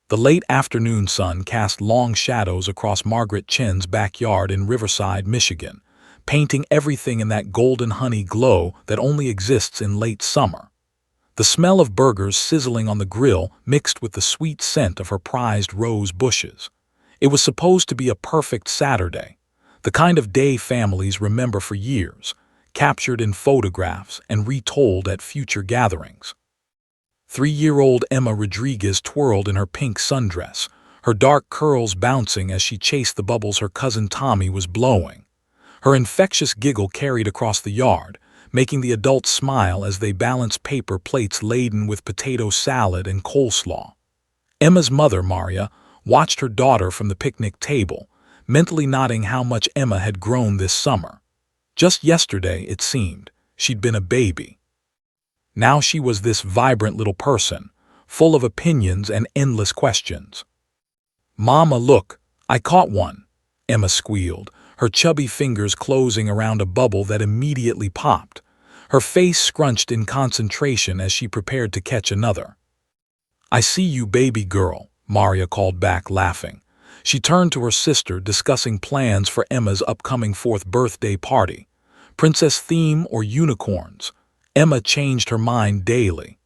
The late afternoon sun cast long shadows across Margaret Chen's backyard in Riverside, Michigan, painting everything in that golden honey glow that only exists in late summer. The smell of burgers sizzling on the grill mixed with the sweet scent of her prized rose bushes. It was supposed to be a perfect Saturday, the kind of day families remember for years, captured in photographs and retold at future gatherings. 3-year-old Emma Rodriguez twirled in her pink sundress, her dark curls bouncing as she chased the bubbles her cousin Tommy was blowing. Her infectious giggle carried across the yard, making the adults smile as they balanced paper plates laden with potato salad and coleslaw. Emma's mother, Maria, watched her daughter from the picnic table, mentally nodding how much Emma had grown this summer. Just yesterday, it seemed, she'd been a baby. Now she was this vibrant little person, full of opinions and endless questions. "Mama, look, I caught one," Emma squealed, her chubby fingers closing around a bubble that immediately popped, her face scrunched in concentration as she prepared to catch another. "I see you, baby girl," Maria called back, laughing. She turned to her sister, discussing plans for Emma's upcoming 4th birthday party. Princess theme or unicorns? Emma changed her mind daily.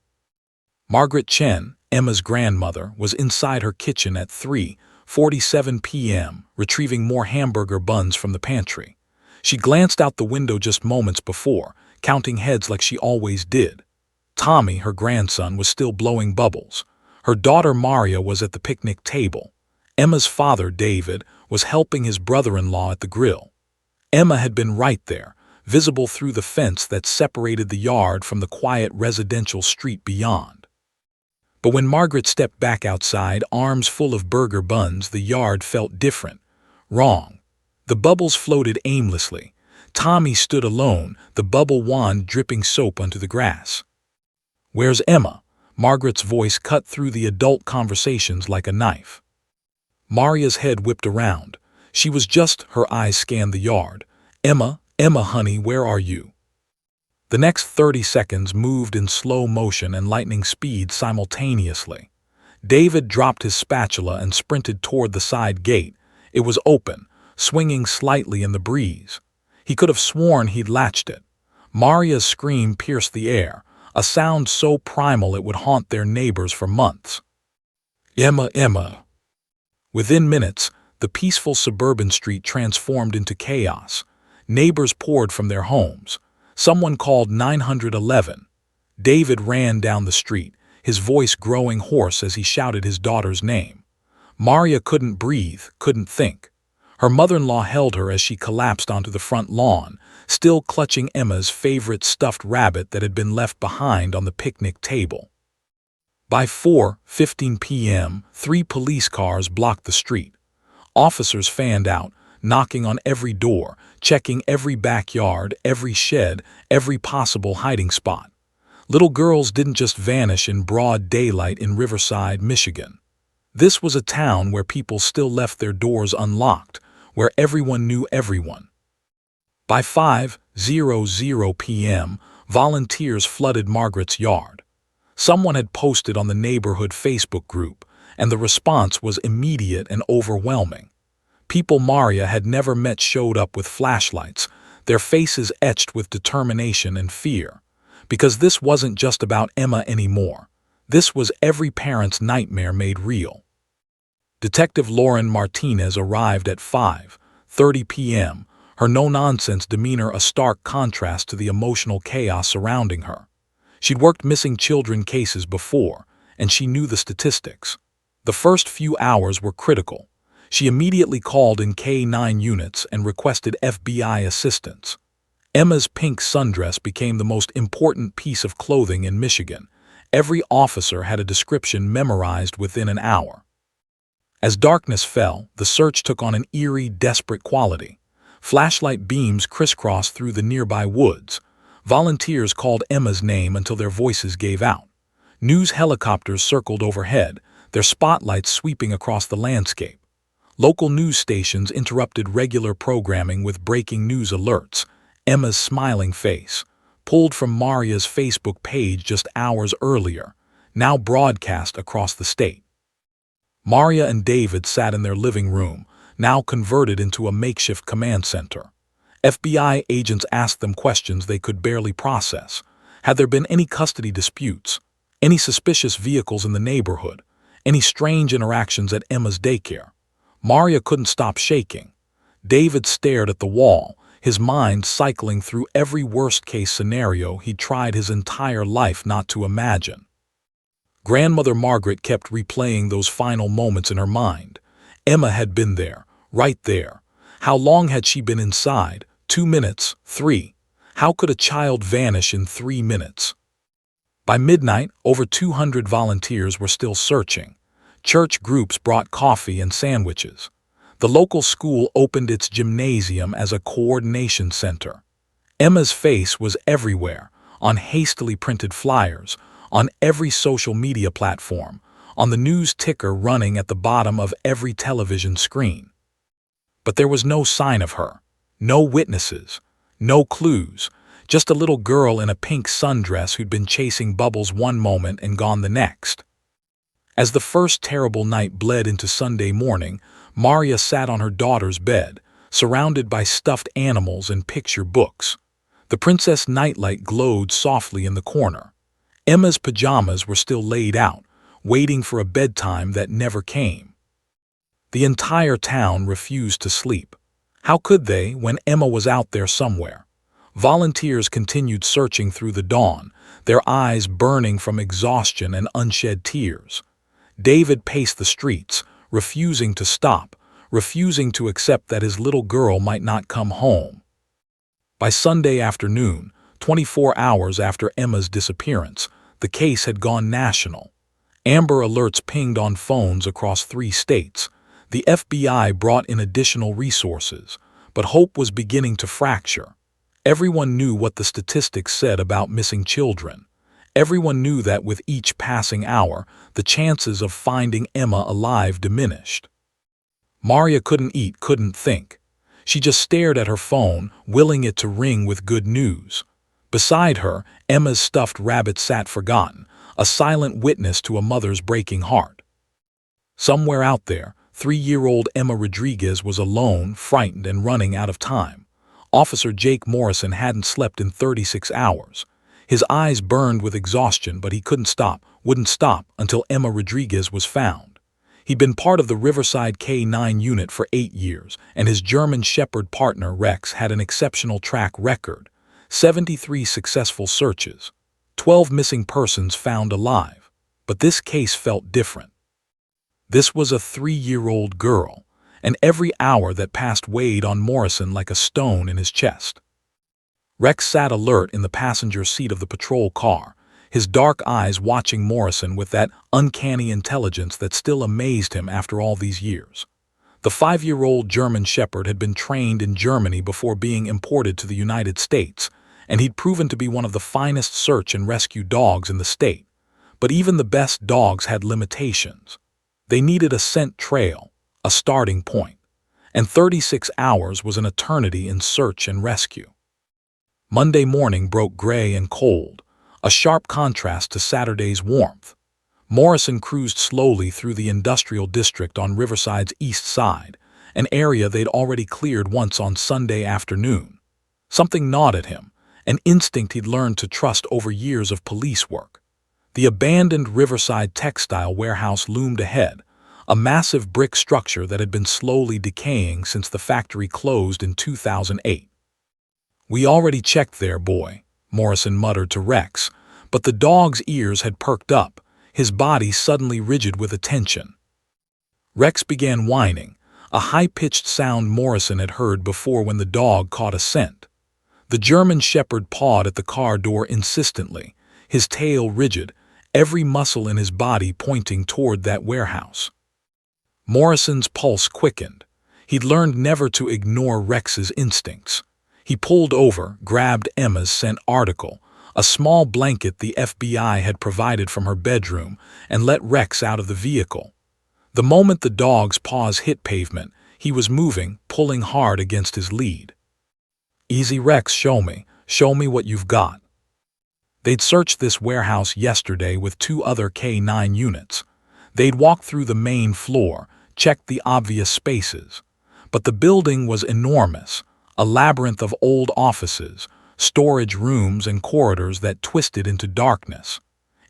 Margaret Chen, Emma's grandmother, was inside her kitchen at 3:47 p.m., retrieving more hamburger buns from the pantry. She glanced out the window just moments before, counting heads like she always did. Tommy, her grandson, was still blowing bubbles. Her daughter Maria was at the picnic table. Emma's father, David, was helping his brother-in-law at the grill. Emma had been right there, visible through the fence that separated the yard from the quiet residential street beyond. But when Margaret stepped back outside, arms full of burger buns, the yard felt different. Wrong. The bubbles floated aimlessly. Tommy stood alone, the bubble wand dripping soap onto the grass. "Where's Emma?" Margaret's voice cut through the adult conversations like a knife. Maria's head whipped around. She was just, her eyes scanned the yard. "Emma, Emma, honey, where are you?" The next 30 seconds moved in slow motion and lightning speed simultaneously. David dropped his spatula and sprinted toward the side gate. It was open, swinging slightly in the breeze. He could have sworn he'd latched it. Maria's scream pierced the air, a sound so primal it would haunt their neighbors for months. "Emma, Emma." Within minutes, the peaceful suburban street transformed into chaos. Neighbors poured from their homes. Someone called 911. David ran down the street, his voice growing hoarse as he shouted his daughter's name. Maria couldn't breathe, couldn't think. Her mother-in-law held her as she collapsed onto the front lawn, still clutching Emma's favorite stuffed rabbit that had been left behind on the picnic table. By 4:15 p.m., 3 police cars blocked the street. Officers fanned out, knocking on every door, checking every backyard, every shed, every possible hiding spot. Little girls didn't just vanish in broad daylight in Riverside, Michigan. This was a town where people still left their doors unlocked, where everyone knew everyone. By 5:00 p.m., volunteers flooded Margaret's yard. Someone had posted on the neighborhood Facebook group, and the response was immediate and overwhelming. People Maria had never met showed up with flashlights, their faces etched with determination and fear. Because this wasn't just about Emma anymore. This was every parent's nightmare made real. Detective Lauren Martinez arrived at 5:30 p.m., her no-nonsense demeanor a stark contrast to the emotional chaos surrounding her. She'd worked missing children cases before, and she knew the statistics. The first few hours were critical. She immediately called in K-9 units and requested FBI assistance. Emma's pink sundress became the most important piece of clothing in Michigan. Every officer had a description memorized within an hour. As darkness fell, the search took on an eerie, desperate quality. Flashlight beams crisscrossed through the nearby woods. Volunteers called Emma's name until their voices gave out. News helicopters circled overhead, their spotlights sweeping across the landscape. Local news stations interrupted regular programming with breaking news alerts. Emma's smiling face, pulled from Maria's Facebook page just hours earlier, now broadcast across the state. Maria and David sat in their living room, now converted into a makeshift command center. FBI agents asked them questions they could barely process. Had there been any custody disputes? Any suspicious vehicles in the neighborhood? Any strange interactions at Emma's daycare? Maria couldn't stop shaking. David stared at the wall, his mind cycling through every worst-case scenario he'd tried his entire life not to imagine. Grandmother Margaret kept replaying those final moments in her mind. Emma had been there, right there. How long had she been inside? 2 minutes? 3? How could a child vanish in 3 minutes? By midnight, over 200 volunteers were still searching. Church groups brought coffee and sandwiches. The local school opened its gymnasium as a coordination center. Emma's face was everywhere, on hastily printed flyers, on every social media platform, on the news ticker running at the bottom of every television screen. But there was no sign of her, no witnesses, no clues, just a little girl in a pink sundress who'd been chasing bubbles one moment and gone the next. As the first terrible night bled into Sunday morning, Maria sat on her daughter's bed, surrounded by stuffed animals and picture books. The princess nightlight glowed softly in the corner. Emma's pajamas were still laid out, waiting for a bedtime that never came. The entire town refused to sleep. How could they when Emma was out there somewhere? Volunteers continued searching through the dawn, their eyes burning from exhaustion and unshed tears. David paced the streets, refusing to stop, refusing to accept that his little girl might not come home. By Sunday afternoon, 24 hours after Emma's disappearance, the case had gone national. Amber alerts pinged on phones across 3 states. The FBI brought in additional resources, but hope was beginning to fracture. Everyone knew what the statistics said about missing children. Everyone knew that with each passing hour, the chances of finding Emma alive diminished. Maria couldn't eat, couldn't think. She just stared at her phone, willing it to ring with good news. Beside her, Emma's stuffed rabbit sat forgotten, a silent witness to a mother's breaking heart. Somewhere out there, 3-year-old Emma Rodriguez was alone, frightened, and running out of time. Officer Jake Morrison hadn't slept in 36 hours. His eyes burned with exhaustion, but he wouldn't stop until Emma Rodriguez was found. He'd been part of the Riverside K-9 unit for 8 years, and his German Shepherd partner Rex had an exceptional track record. 73 successful searches, 12 missing persons found alive. But this case felt different. This was a 3-year-old girl, and every hour that passed weighed on Morrison like a stone in his chest. Rex sat alert in the passenger seat of the patrol car, his dark eyes watching Morrison with that uncanny intelligence that still amazed him after all these years. The 5-year-old German Shepherd had been trained in Germany before being imported to the United States, and he'd proven to be one of the finest search and rescue dogs in the state. But even the best dogs had limitations. They needed a scent trail, a starting point, and 36 hours was an eternity in search and rescue. Monday morning broke gray and cold, a sharp contrast to Saturday's warmth. Morrison cruised slowly through the industrial district on Riverside's east side, an area they'd already cleared once on Sunday afternoon. Something gnawed at him, an instinct he'd learned to trust over years of police work. The abandoned Riverside textile warehouse loomed ahead, a massive brick structure that had been slowly decaying since the factory closed in 2008. "We already checked there, boy," Morrison muttered to Rex, but the dog's ears had perked up, his body suddenly rigid with attention. Rex began whining, a high-pitched sound Morrison had heard before when the dog caught a scent. The German Shepherd pawed at the car door insistently, his tail rigid, every muscle in his body pointing toward that warehouse. Morrison's pulse quickened. He'd learned never to ignore Rex's instincts. He pulled over, grabbed Emma's scent article, a small blanket the FBI had provided from her bedroom, and let Rex out of the vehicle. The moment the dog's paws hit pavement, he was moving, pulling hard against his lead. "Easy, Rex, show me what you've got." They'd searched this warehouse yesterday with 2 other K-9 units. They'd walked through the main floor, checked the obvious spaces. But the building was enormous, a labyrinth of old offices, storage rooms and corridors that twisted into darkness.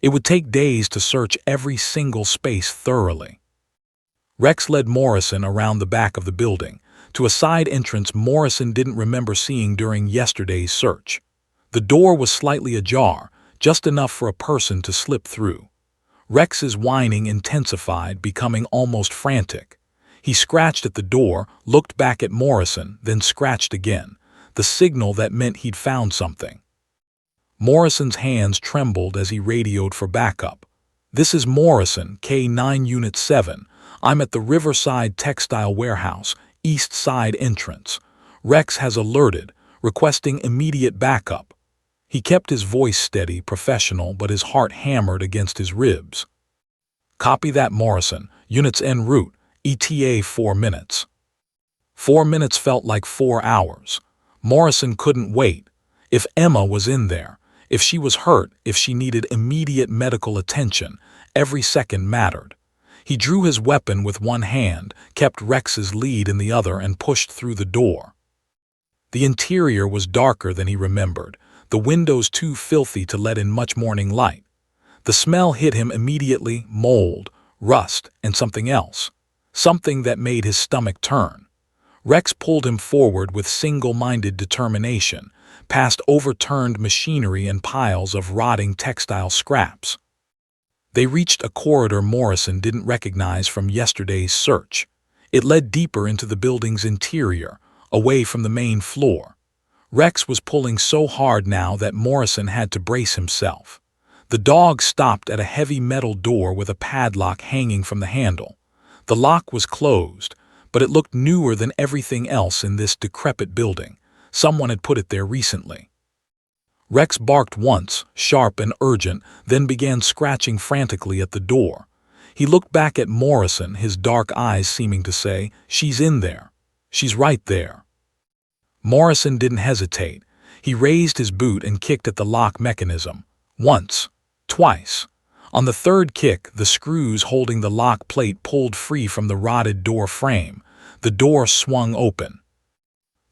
It would take days to search every single space thoroughly. Rex led Morrison around the back of the building, to a side entrance Morrison didn't remember seeing during yesterday's search. The door was slightly ajar, just enough for a person to slip through. Rex's whining intensified, becoming almost frantic. He scratched at the door, looked back at Morrison, then scratched again, the signal that meant he'd found something. Morrison's hands trembled as he radioed for backup. "This is Morrison, K9 Unit 7. I'm at the Riverside Textile Warehouse, East Side entrance. Rex has alerted, requesting immediate backup." He kept his voice steady, professional, but his heart hammered against his ribs. "Copy that, Morrison. Units en route. ETA 4 minutes. 4 minutes felt like 4 hours. Morrison couldn't wait. If Emma was in there, if she was hurt, if she needed immediate medical attention, every second mattered. He drew his weapon with one hand, kept Rex's lead in the other, and pushed through the door. The interior was darker than he remembered, the windows too filthy to let in much morning light. The smell hit him immediately: mold, rust, and something else. Something that made his stomach turn. Rex pulled him forward with single-minded determination, past overturned machinery and piles of rotting textile scraps. They reached a corridor Morrison didn't recognize from yesterday's search. It led deeper into the building's interior, away from the main floor. Rex was pulling so hard now that Morrison had to brace himself. The dog stopped at a heavy metal door with a padlock hanging from the handle. The lock was closed, but it looked newer than everything else in this decrepit building. Someone had put it there recently. Rex barked once, sharp and urgent, then began scratching frantically at the door. He looked back at Morrison, his dark eyes seeming to say, "She's in there. She's right there." Morrison didn't hesitate. He raised his boot and kicked at the lock mechanism. Once, twice. On the third kick, the screws holding the lock plate pulled free from the rotted door frame. The door swung open.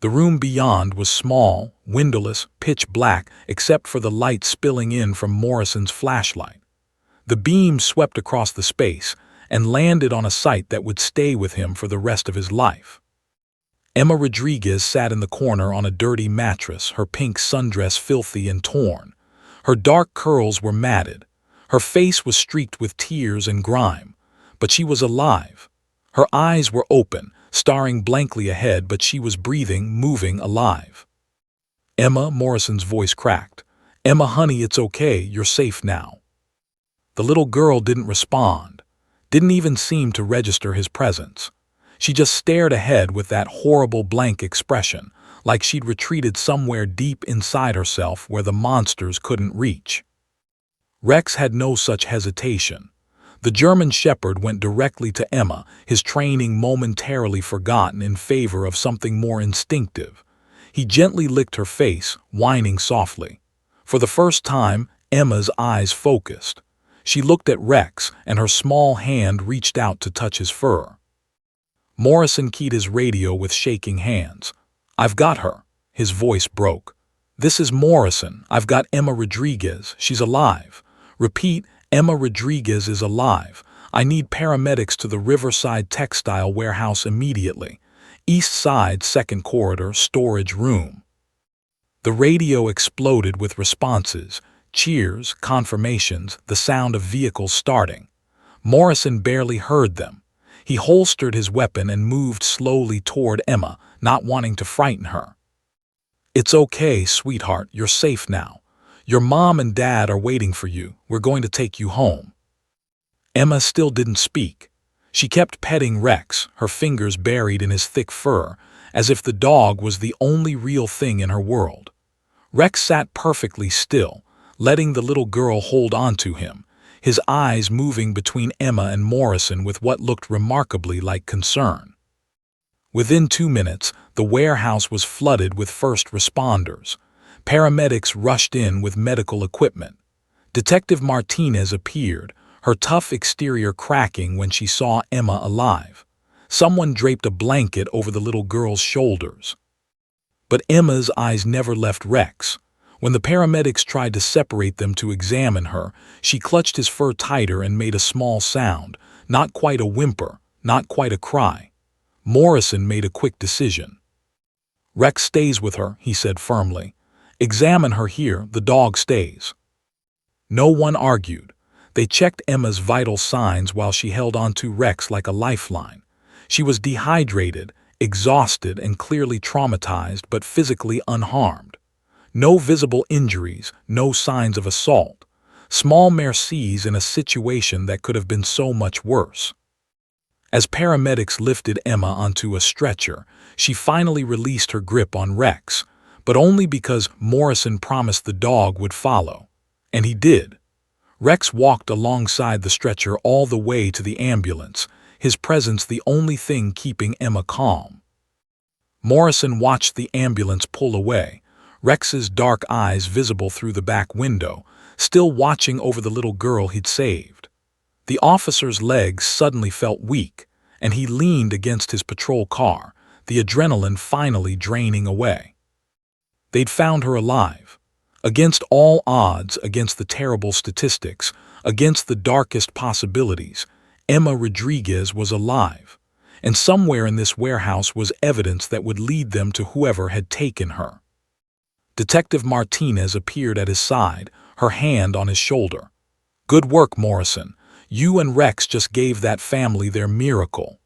The room beyond was small, windowless, pitch black, except for the light spilling in from Morrison's flashlight. The beam swept across the space and landed on a sight that would stay with him for the rest of his life. Emma Rodriguez sat in the corner on a dirty mattress, her pink sundress filthy and torn. Her dark curls were matted. Her face was streaked with tears and grime, but she was alive. Her eyes were open, staring blankly ahead, but she was breathing, moving, alive. "Emma," Morrison's voice cracked. "Emma, honey, it's okay, you're safe now." The little girl didn't respond, didn't even seem to register his presence. She just stared ahead with that horrible blank expression, like she'd retreated somewhere deep inside herself where the monsters couldn't reach. Rex had no such hesitation. The German Shepherd went directly to Emma, his training momentarily forgotten in favor of something more instinctive. He gently licked her face, whining softly. For the first time, Emma's eyes focused. She looked at Rex, and her small hand reached out to touch his fur. Morrison keyed his radio with shaking hands. "I've got her." His voice broke. "This is Morrison. I've got Emma Rodriguez. She's alive. Repeat, Emma Rodriguez is alive. I need paramedics to the Riverside Textile Warehouse immediately. East Side, second corridor, storage room." The radio exploded with responses, cheers, confirmations, the sound of vehicles starting. Morrison barely heard them. He holstered his weapon and moved slowly toward Emma, not wanting to frighten her. "It's okay, sweetheart, you're safe now. Your mom and dad are waiting for you. We're going to take you home." Emma still didn't speak. She kept petting Rex, her fingers buried in his thick fur, as if the dog was the only real thing in her world. Rex sat perfectly still, letting the little girl hold on to him, his eyes moving between Emma and Morrison with what looked remarkably like concern. Within 2 minutes, the warehouse was flooded with first responders. Paramedics rushed in with medical equipment. Detective Martinez appeared, her tough exterior cracking when she saw Emma alive. Someone draped a blanket over the little girl's shoulders. But Emma's eyes never left Rex. When the paramedics tried to separate them to examine her, she clutched his fur tighter and made a small sound, not quite a whimper, not quite a cry. Morrison made a quick decision. "Rex stays with her," he said firmly. "Examine her here, the dog stays." No one argued. They checked Emma's vital signs while she held onto Rex like a lifeline. She was dehydrated, exhausted, and clearly traumatized, but physically unharmed. No visible injuries, no signs of assault. Small mercies in a situation that could have been so much worse. As paramedics lifted Emma onto a stretcher, she finally released her grip on Rex, but only because Morrison promised the dog would follow. And he did. Rex walked alongside the stretcher all the way to the ambulance, his presence the only thing keeping Emma calm. Morrison watched the ambulance pull away, Rex's dark eyes visible through the back window, still watching over the little girl he'd saved. The officer's legs suddenly felt weak, and he leaned against his patrol car, the adrenaline finally draining away. They'd found her alive. Against all odds, against the terrible statistics, against the darkest possibilities, Emma Rodriguez was alive, and somewhere in this warehouse was evidence that would lead them to whoever had taken her. Detective Martinez appeared at his side, her hand on his shoulder. "Good work, Morrison. You and Rex just gave that family their miracle."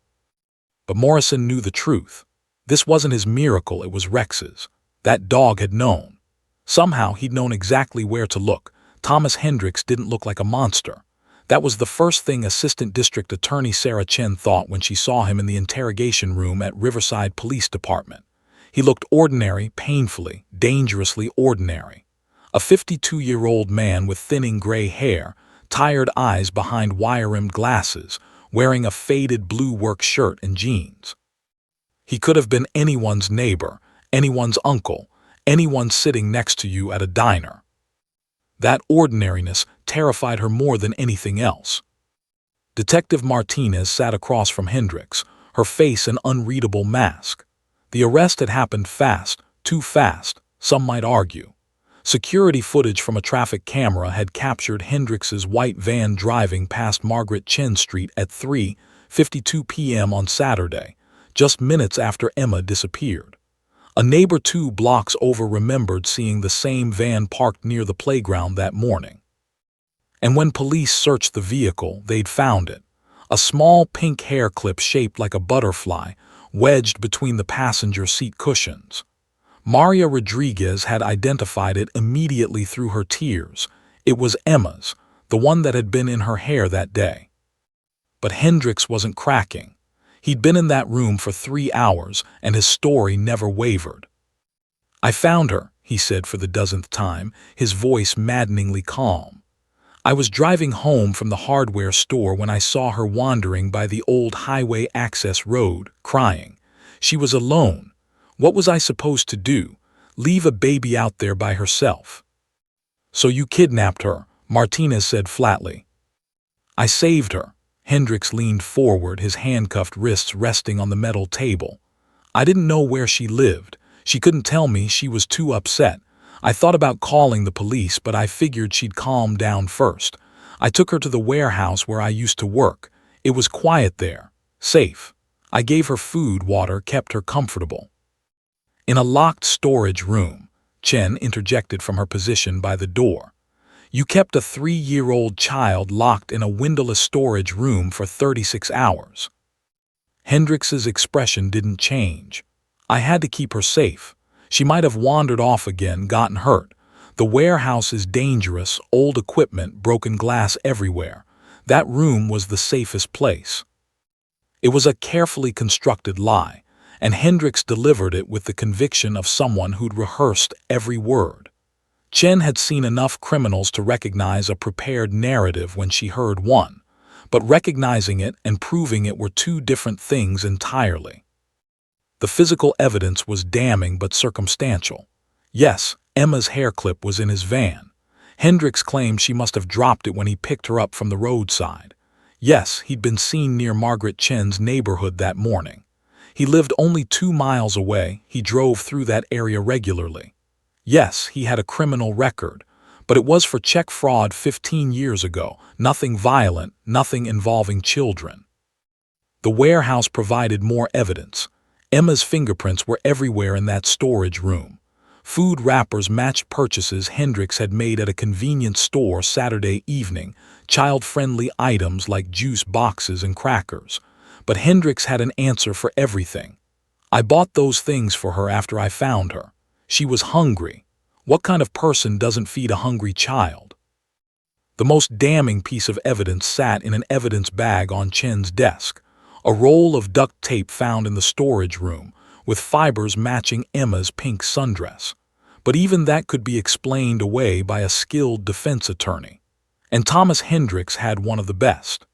But Morrison knew the truth. This wasn't his miracle, it was Rex's. That dog had known. Somehow he'd known exactly where to look. Thomas Hendricks didn't look like a monster. That was the first thing Assistant District Attorney Sarah Chen thought when she saw him in the interrogation room at Riverside Police Department. He looked ordinary, painfully, dangerously ordinary. A 52-year-old man with thinning gray hair, tired eyes behind wire-rimmed glasses, wearing a faded blue work shirt and jeans. He could have been anyone's neighbor, anyone's uncle, anyone sitting next to you at a diner. That ordinariness terrified her more than anything else. Detective Martinez sat across from Hendricks, her face an unreadable mask. The arrest had happened fast, too fast, some might argue. Security footage from a traffic camera had captured Hendricks's white van driving past Margaret Chen Street at 3:52 p.m. on Saturday, just minutes after Emma disappeared. A neighbor 2 blocks over remembered seeing the same van parked near the playground that morning. And when police searched the vehicle, they'd found it. A small pink hair clip shaped like a butterfly, wedged between the passenger seat cushions. Maria Rodriguez had identified it immediately through her tears. It was Emma's, the one that had been in her hair that day. But Hendricks wasn't cracking. He'd been in that room for 3 hours, and his story never wavered. "I found her," he said for the dozenth time, his voice maddeningly calm. "I was driving home from the hardware store when I saw her wandering by the old highway access road, crying. She was alone. What was I supposed to do? Leave a baby out there by herself?" "So you kidnapped her," Martinez said flatly. "I saved her." Hendricks leaned forward, his handcuffed wrists resting on the metal table. "I didn't know where she lived. She couldn't tell me, she was too upset. I thought about calling the police, but I figured she'd calm down first. I took her to the warehouse where I used to work. It was quiet there, safe. I gave her food, water, kept her comfortable." "In a locked storage room," Chen interjected from her position by the door. "You kept a 3-year-old child locked in a windowless storage room for 36 hours. Hendricks's expression didn't change. "I had to keep her safe. She might have wandered off again, gotten hurt. The warehouse is dangerous, old equipment, broken glass everywhere. That room was the safest place." It was a carefully constructed lie, and Hendricks delivered it with the conviction of someone who'd rehearsed every word. Chen had seen enough criminals to recognize a prepared narrative when she heard one, but recognizing it and proving it were 2 different things entirely. The physical evidence was damning but circumstantial. Yes, Emma's hair clip was in his van. Hendricks claimed she must have dropped it when he picked her up from the roadside. Yes, he'd been seen near Margaret Chen's neighborhood that morning. He lived only 2 miles away. He drove through that area regularly. Yes, he had a criminal record, but it was for check fraud 15 years ago. Nothing violent, nothing involving children. The warehouse provided more evidence. Emma's fingerprints were everywhere in that storage room. Food wrappers matched purchases Hendricks had made at a convenience store Saturday evening, child-friendly items like juice boxes and crackers. But Hendricks had an answer for everything. I bought those things for her after I found her. She was hungry. What kind of person doesn't feed a hungry child? The most damning piece of evidence sat in an evidence bag on Chen's desk, a roll of duct tape found in the storage room, with fibers matching Emma's pink sundress. But even that could be explained away by a skilled defense attorney. And Thomas Hendricks had one of the best.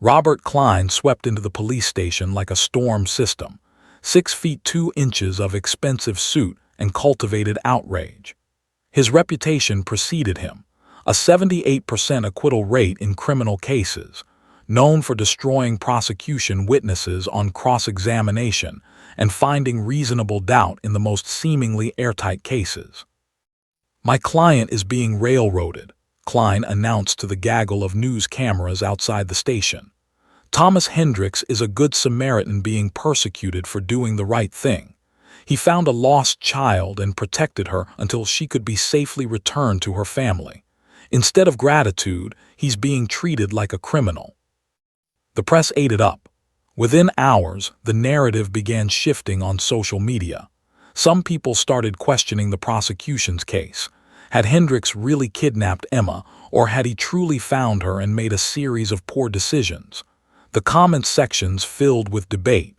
Robert Klein swept into the police station like a storm system, 6 feet 2 inches of expensive suit and cultivated outrage. His reputation preceded him, a 78% acquittal rate in criminal cases, known for destroying prosecution witnesses on cross-examination and finding reasonable doubt in the most seemingly airtight cases. "My client is being railroaded," Klein announced to the gaggle of news cameras outside the station. "Thomas Hendricks is a good Samaritan being persecuted for doing the right thing. He found a lost child and protected her until she could be safely returned to her family. Instead of gratitude, he's being treated like a criminal." The press ate it up. Within hours, the narrative began shifting on social media. Some people started questioning the prosecution's case. Had Hendricks really kidnapped Emma, or had he truly found her and made a series of poor decisions? The comment sections filled with debate.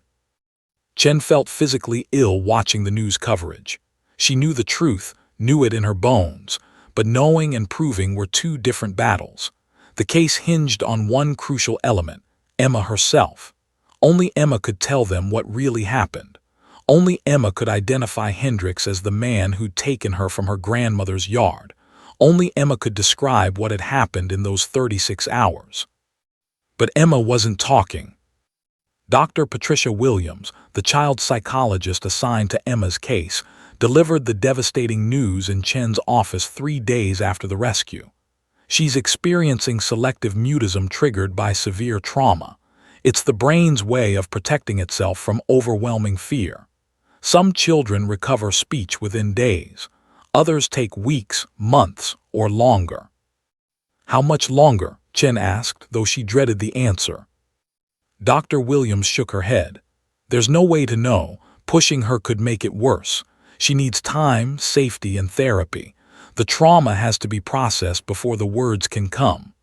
Chen felt physically ill watching the news coverage. She knew the truth, knew it in her bones, but knowing and proving were 2 different battles. The case hinged on one crucial element: Emma herself. Only Emma could tell them what really happened. Only Emma could identify Hendricks as the man who'd taken her from her grandmother's yard. Only Emma could describe what had happened in those 36 hours. But Emma wasn't talking. Dr. Patricia Williams, the child psychologist assigned to Emma's case, delivered the devastating news in Chen's office 3 days after the rescue. "She's experiencing selective mutism triggered by severe trauma. It's the brain's way of protecting itself from overwhelming fear. Some children recover speech within days. Others take weeks, months, or longer." "How much longer?" Chen asked, though she dreaded the answer. Dr. Williams shook her head. "There's no way to know. Pushing her could make it worse. She needs time, safety, and therapy. The trauma has to be processed before the words can come."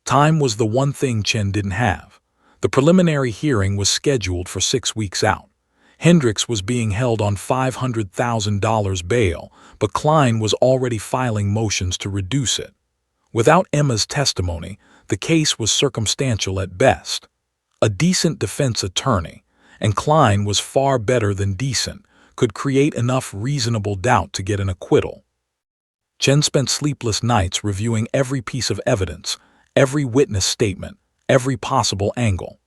Time was the one thing Chen didn't have. The preliminary hearing was scheduled for 6 weeks out. Hendricks was being held on $500,000 bail, but Klein was already filing motions to reduce it. Without Emma's testimony, the case was circumstantial at best. A decent defense attorney, and Klein was far better than decent, could create enough reasonable doubt to get an acquittal. Chen spent sleepless nights reviewing every piece of evidence, every witness statement, every possible angle.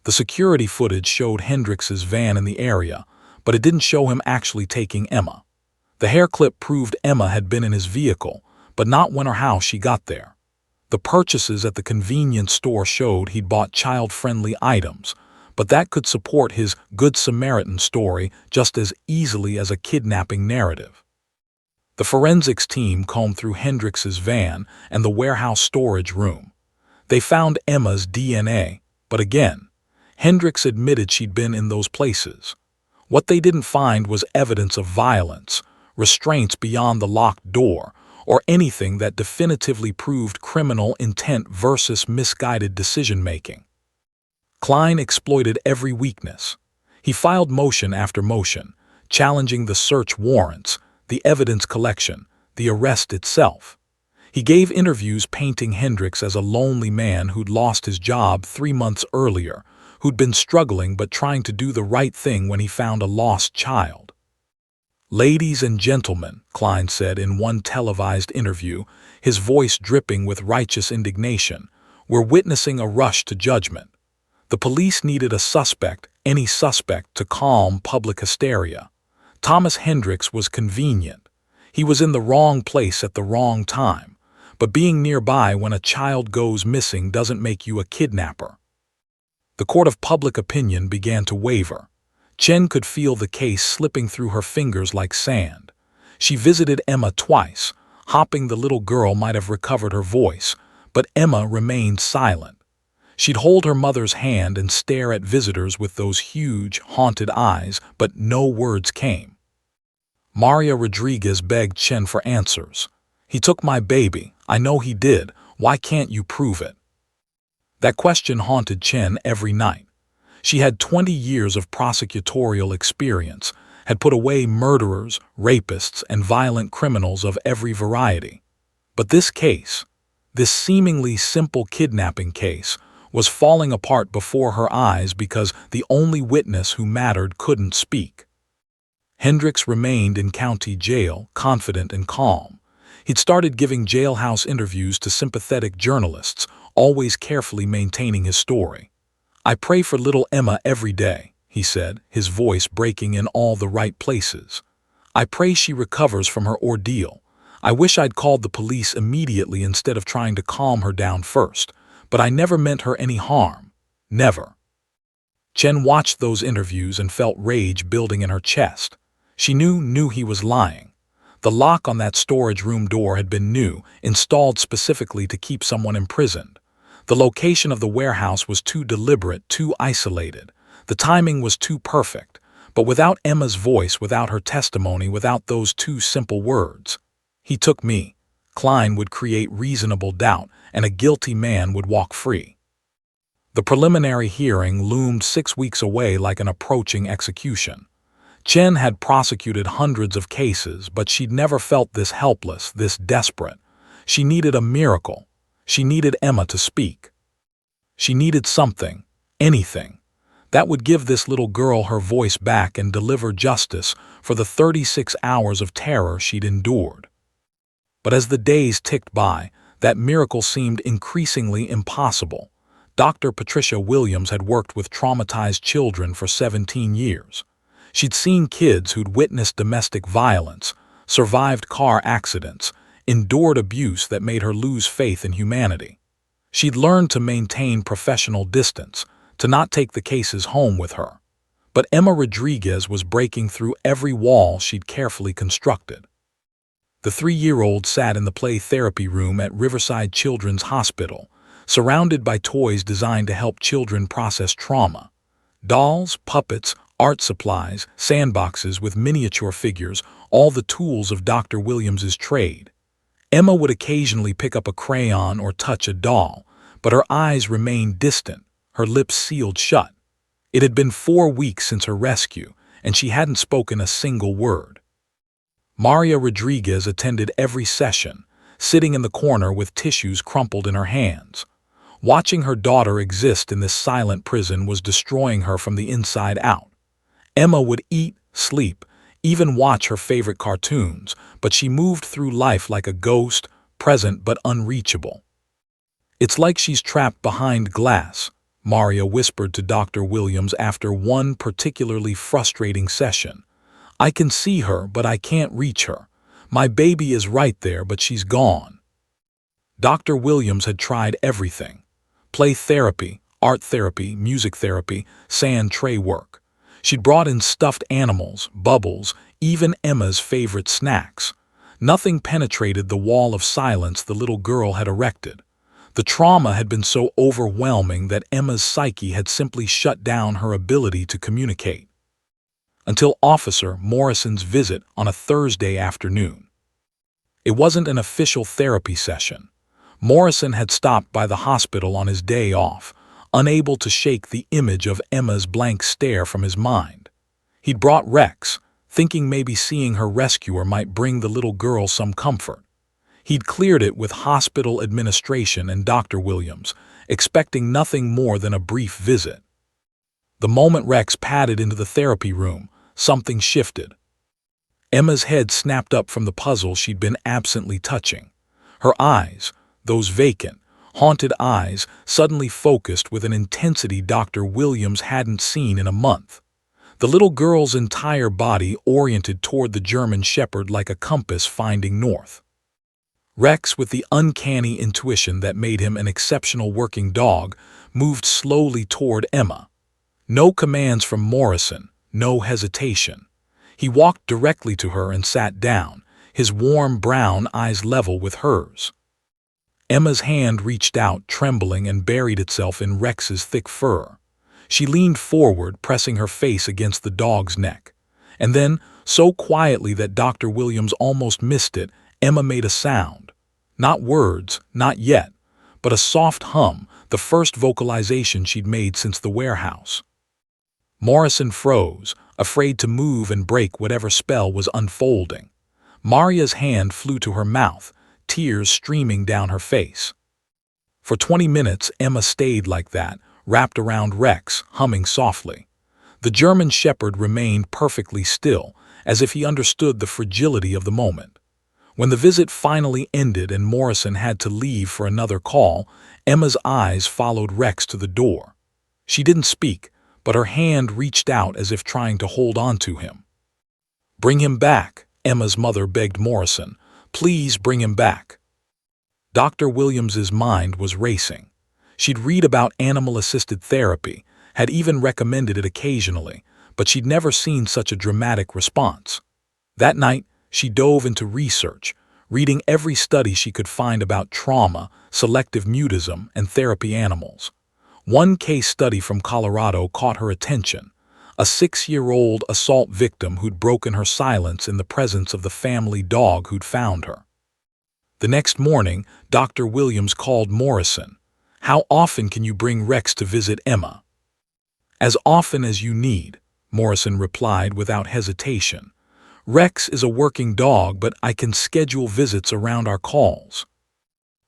The security footage showed Hendricks's van in the area, but it didn't show him actually taking Emma. The hair clip proved Emma had been in his vehicle, but not when or how she got there. The purchases at the convenience store showed he'd bought child-friendly items, but that could support his Good Samaritan story just as easily as a kidnapping narrative. The forensics team combed through Hendricks's van and the warehouse storage room. They found Emma's DNA, but again, Hendricks admitted she'd been in those places. What they didn't find was evidence of violence, restraints beyond the locked door, or anything that definitively proved criminal intent versus misguided decision-making. Klein exploited every weakness. He filed motion after motion, challenging the search warrants, the evidence collection, the arrest itself. He gave interviews painting Hendricks as a lonely man who'd lost his job 3 months earlier, who'd been struggling but trying to do the right thing when he found a lost child. "Ladies and gentlemen," Klein said in one televised interview, his voice dripping with righteous indignation, "we're witnessing a rush to judgment. The police needed a suspect, any suspect, to calm public hysteria. Thomas Hendricks was convenient. He was in the wrong place at the wrong time. But being nearby when a child goes missing doesn't make you a kidnapper." The court of public opinion began to waver. Chen could feel the case slipping through her fingers like sand. She visited Emma twice, hoping the little girl might have recovered her voice, but Emma remained silent. She'd hold her mother's hand and stare at visitors with those huge, haunted eyes, but no words came. Maria Rodriguez begged Chen for answers. "He took my baby. I know he did. Why can't you prove it?" That question haunted Chen every night. She had 20 years of prosecutorial experience, had put away murderers, rapists, and violent criminals of every variety. But this case, this seemingly simple kidnapping case, was falling apart before her eyes because the only witness who mattered couldn't speak. Hendricks remained in county jail, confident and calm. He'd started giving jailhouse interviews to sympathetic journalists, always carefully maintaining his story. "I pray for little Emma every day," he said, his voice breaking in all the right places. "I pray she recovers from her ordeal. I wish I'd called the police immediately instead of trying to calm her down first, but I never meant her any harm. Never." Chen watched those interviews and felt rage building in her chest. She knew he was lying. The lock on that storage room door had been new, installed specifically to keep someone imprisoned. The location of the warehouse was too deliberate, too isolated. The timing was too perfect. But without Emma's voice, without her testimony, without those two simple words, "He took me," Klein would create reasonable doubt, and a guilty man would walk free. The preliminary hearing loomed 6 weeks away like an approaching execution. Chen had prosecuted hundreds of cases, but she'd never felt this helpless, this desperate. She needed a miracle. She needed Emma to speak. She needed something, anything, that would give this little girl her voice back and deliver justice for the 36 hours of terror she'd endured. But as the days ticked by, that miracle seemed increasingly impossible. Dr. Patricia Williams had worked with traumatized children for 17 years. She'd seen kids who'd witnessed domestic violence, survived car accidents, endured abuse that made her lose faith in humanity. She'd learned to maintain professional distance, to not take the cases home with her. But Emma Rodriguez was breaking through every wall she'd carefully constructed. The 3-year-old sat in the play therapy room at Riverside Children's Hospital, surrounded by toys designed to help children process trauma. Dolls, puppets, art supplies, sandboxes with miniature figures, all the tools of Dr. Williams's trade. Emma would occasionally pick up a crayon or touch a doll, but her eyes remained distant, her lips sealed shut. It had been 4 weeks since her rescue, and she hadn't spoken a single word. Maria Rodriguez attended every session, sitting in the corner with tissues crumpled in her hands. Watching her daughter exist in this silent prison was destroying her from the inside out. Emma would eat, sleep, even watch her favorite cartoons, but she moved through life like a ghost, present but unreachable. "It's like she's trapped behind glass," Maria whispered to Dr. Williams after one particularly frustrating session. "I can see her, but I can't reach her. My baby is right there, but she's gone." Dr. Williams had tried everything: play therapy, art therapy, music therapy, sand tray work. She'd brought in stuffed animals, bubbles, even Emma's favorite snacks. Nothing penetrated the wall of silence the little girl had erected. The trauma had been so overwhelming that Emma's psyche had simply shut down her ability to communicate. Until Officer Morrison's visit on a Thursday afternoon. It wasn't an official therapy session. Morrison had stopped by the hospital on his day off, unable to shake the image of Emma's blank stare from his mind. He'd brought Rex, thinking maybe seeing her rescuer might bring the little girl some comfort. He'd cleared it with hospital administration and Dr. Williams, expecting nothing more than a brief visit. The moment Rex padded into the therapy room, something shifted. Emma's head snapped up from the puzzle she'd been absently touching. Her eyes, those vacant, haunted eyes, suddenly focused with an intensity Dr. Williams hadn't seen in a month. The little girl's entire body oriented toward the German Shepherd like a compass finding north. Rex, with the uncanny intuition that made him an exceptional working dog, moved slowly toward Emma. No commands from Morrison, no hesitation. He walked directly to her and sat down, his warm brown eyes level with hers. Emma's hand reached out, trembling, and buried itself in Rex's thick fur. She leaned forward, pressing her face against the dog's neck. And then, so quietly that Dr. Williams almost missed it, Emma made a sound. Not words, not yet, but a soft hum, the first vocalization she'd made since the warehouse. Morrison froze, afraid to move and break whatever spell was unfolding. Maria's hand flew to her mouth, tears streaming down her face. For 20 minutes, Emma stayed like that, wrapped around Rex, humming softly. The German Shepherd remained perfectly still, as if he understood the fragility of the moment. When the visit finally ended and Morrison had to leave for another call, Emma's eyes followed Rex to the door. She didn't speak, but her hand reached out as if trying to hold on to him. "Bring him back," Emma's mother begged Morrison. "Please bring him back." Dr. Williams's mind was racing. She'd read about animal-assisted therapy, had even recommended it occasionally, but she'd never seen such a dramatic response. That night, she dove into research, reading every study she could find about trauma, selective mutism, and therapy animals. One case study from Colorado caught her attention, a 6-year-old assault victim who'd broken her silence in the presence of the family dog who'd found her. The next morning, Dr. Williams called Morrison. "How often can you bring Rex to visit Emma?" "As often as you need," Morrison replied without hesitation. "Rex is a working dog, but I can schedule visits around our calls."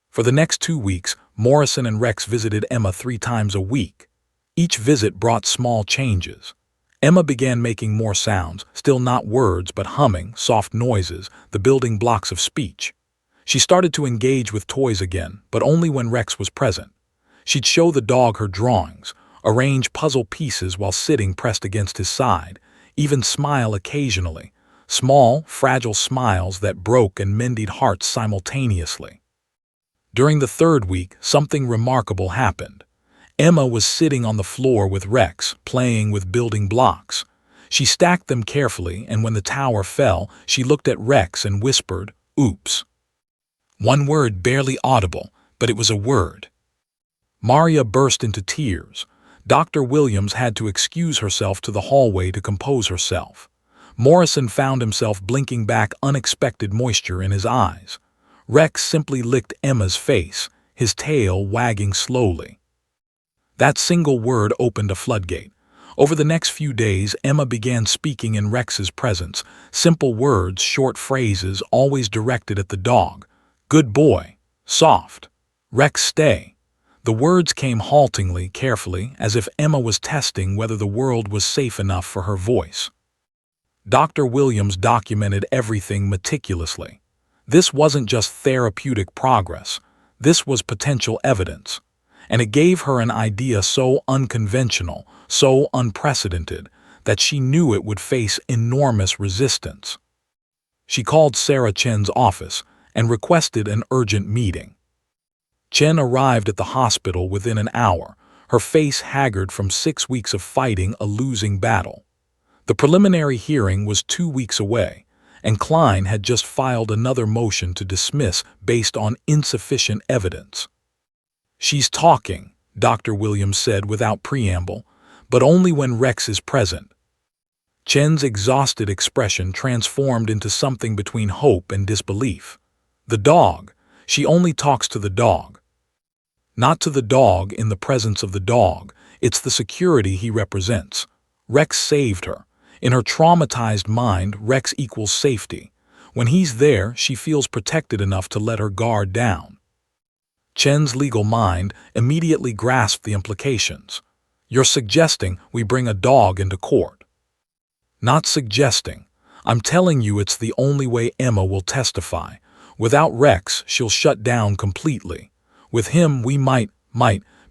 For the next 2 weeks, Morrison and Rex visited Emma 3 times a week. Each visit brought small changes. Emma began making more sounds, still not words but humming, soft noises, the building blocks of speech. She started to engage with toys again, but only when Rex was present. She'd show the dog her drawings, arrange puzzle pieces while sitting pressed against his side, even smile occasionally, small, fragile smiles that broke and mended hearts simultaneously. During the 3rd week, something remarkable happened. Emma was sitting on the floor with Rex, playing with building blocks. She stacked them carefully, and when the tower fell, she looked at Rex and whispered, "Oops." One word, barely audible, but it was a word. Maria burst into tears. Dr. Williams had to excuse herself to the hallway to compose herself. Morrison found himself blinking back unexpected moisture in his eyes. Rex simply licked Emma's face, his tail wagging slowly. That single word opened a floodgate. Over the next few days, Emma began speaking in Rex's presence, simple words, short phrases, always directed at the dog. "Good boy," "soft," "Rex, stay." The words came haltingly, carefully, as if Emma was testing whether the world was safe enough for her voice. Dr. Williams documented everything meticulously. This wasn't just therapeutic progress. This was potential evidence. And it gave her an idea so unconventional, so unprecedented, that she knew it would face enormous resistance. She called Sarah Chen's office and requested an urgent meeting. Chen arrived at the hospital within an hour, her face haggard from 6 weeks of fighting a losing battle. The preliminary hearing was 2 weeks away, and Klein had just filed another motion to dismiss based on insufficient evidence. "She's talking," Dr. Williams said without preamble, "but only when Rex is present." Chen's exhausted expression transformed into something between hope and disbelief. "The dog. She only talks to the dog." "Not to the dog in the presence of the dog. It's the security he represents. Rex saved her. In her traumatized mind, Rex equals safety. When he's there, she feels protected enough to let her guard down." Chen's legal mind immediately grasped the implications. "You're suggesting we bring a dog into court." "Not suggesting. I'm telling you, it's the only way Emma will testify. Without Rex, she'll shut down completely. With him, we might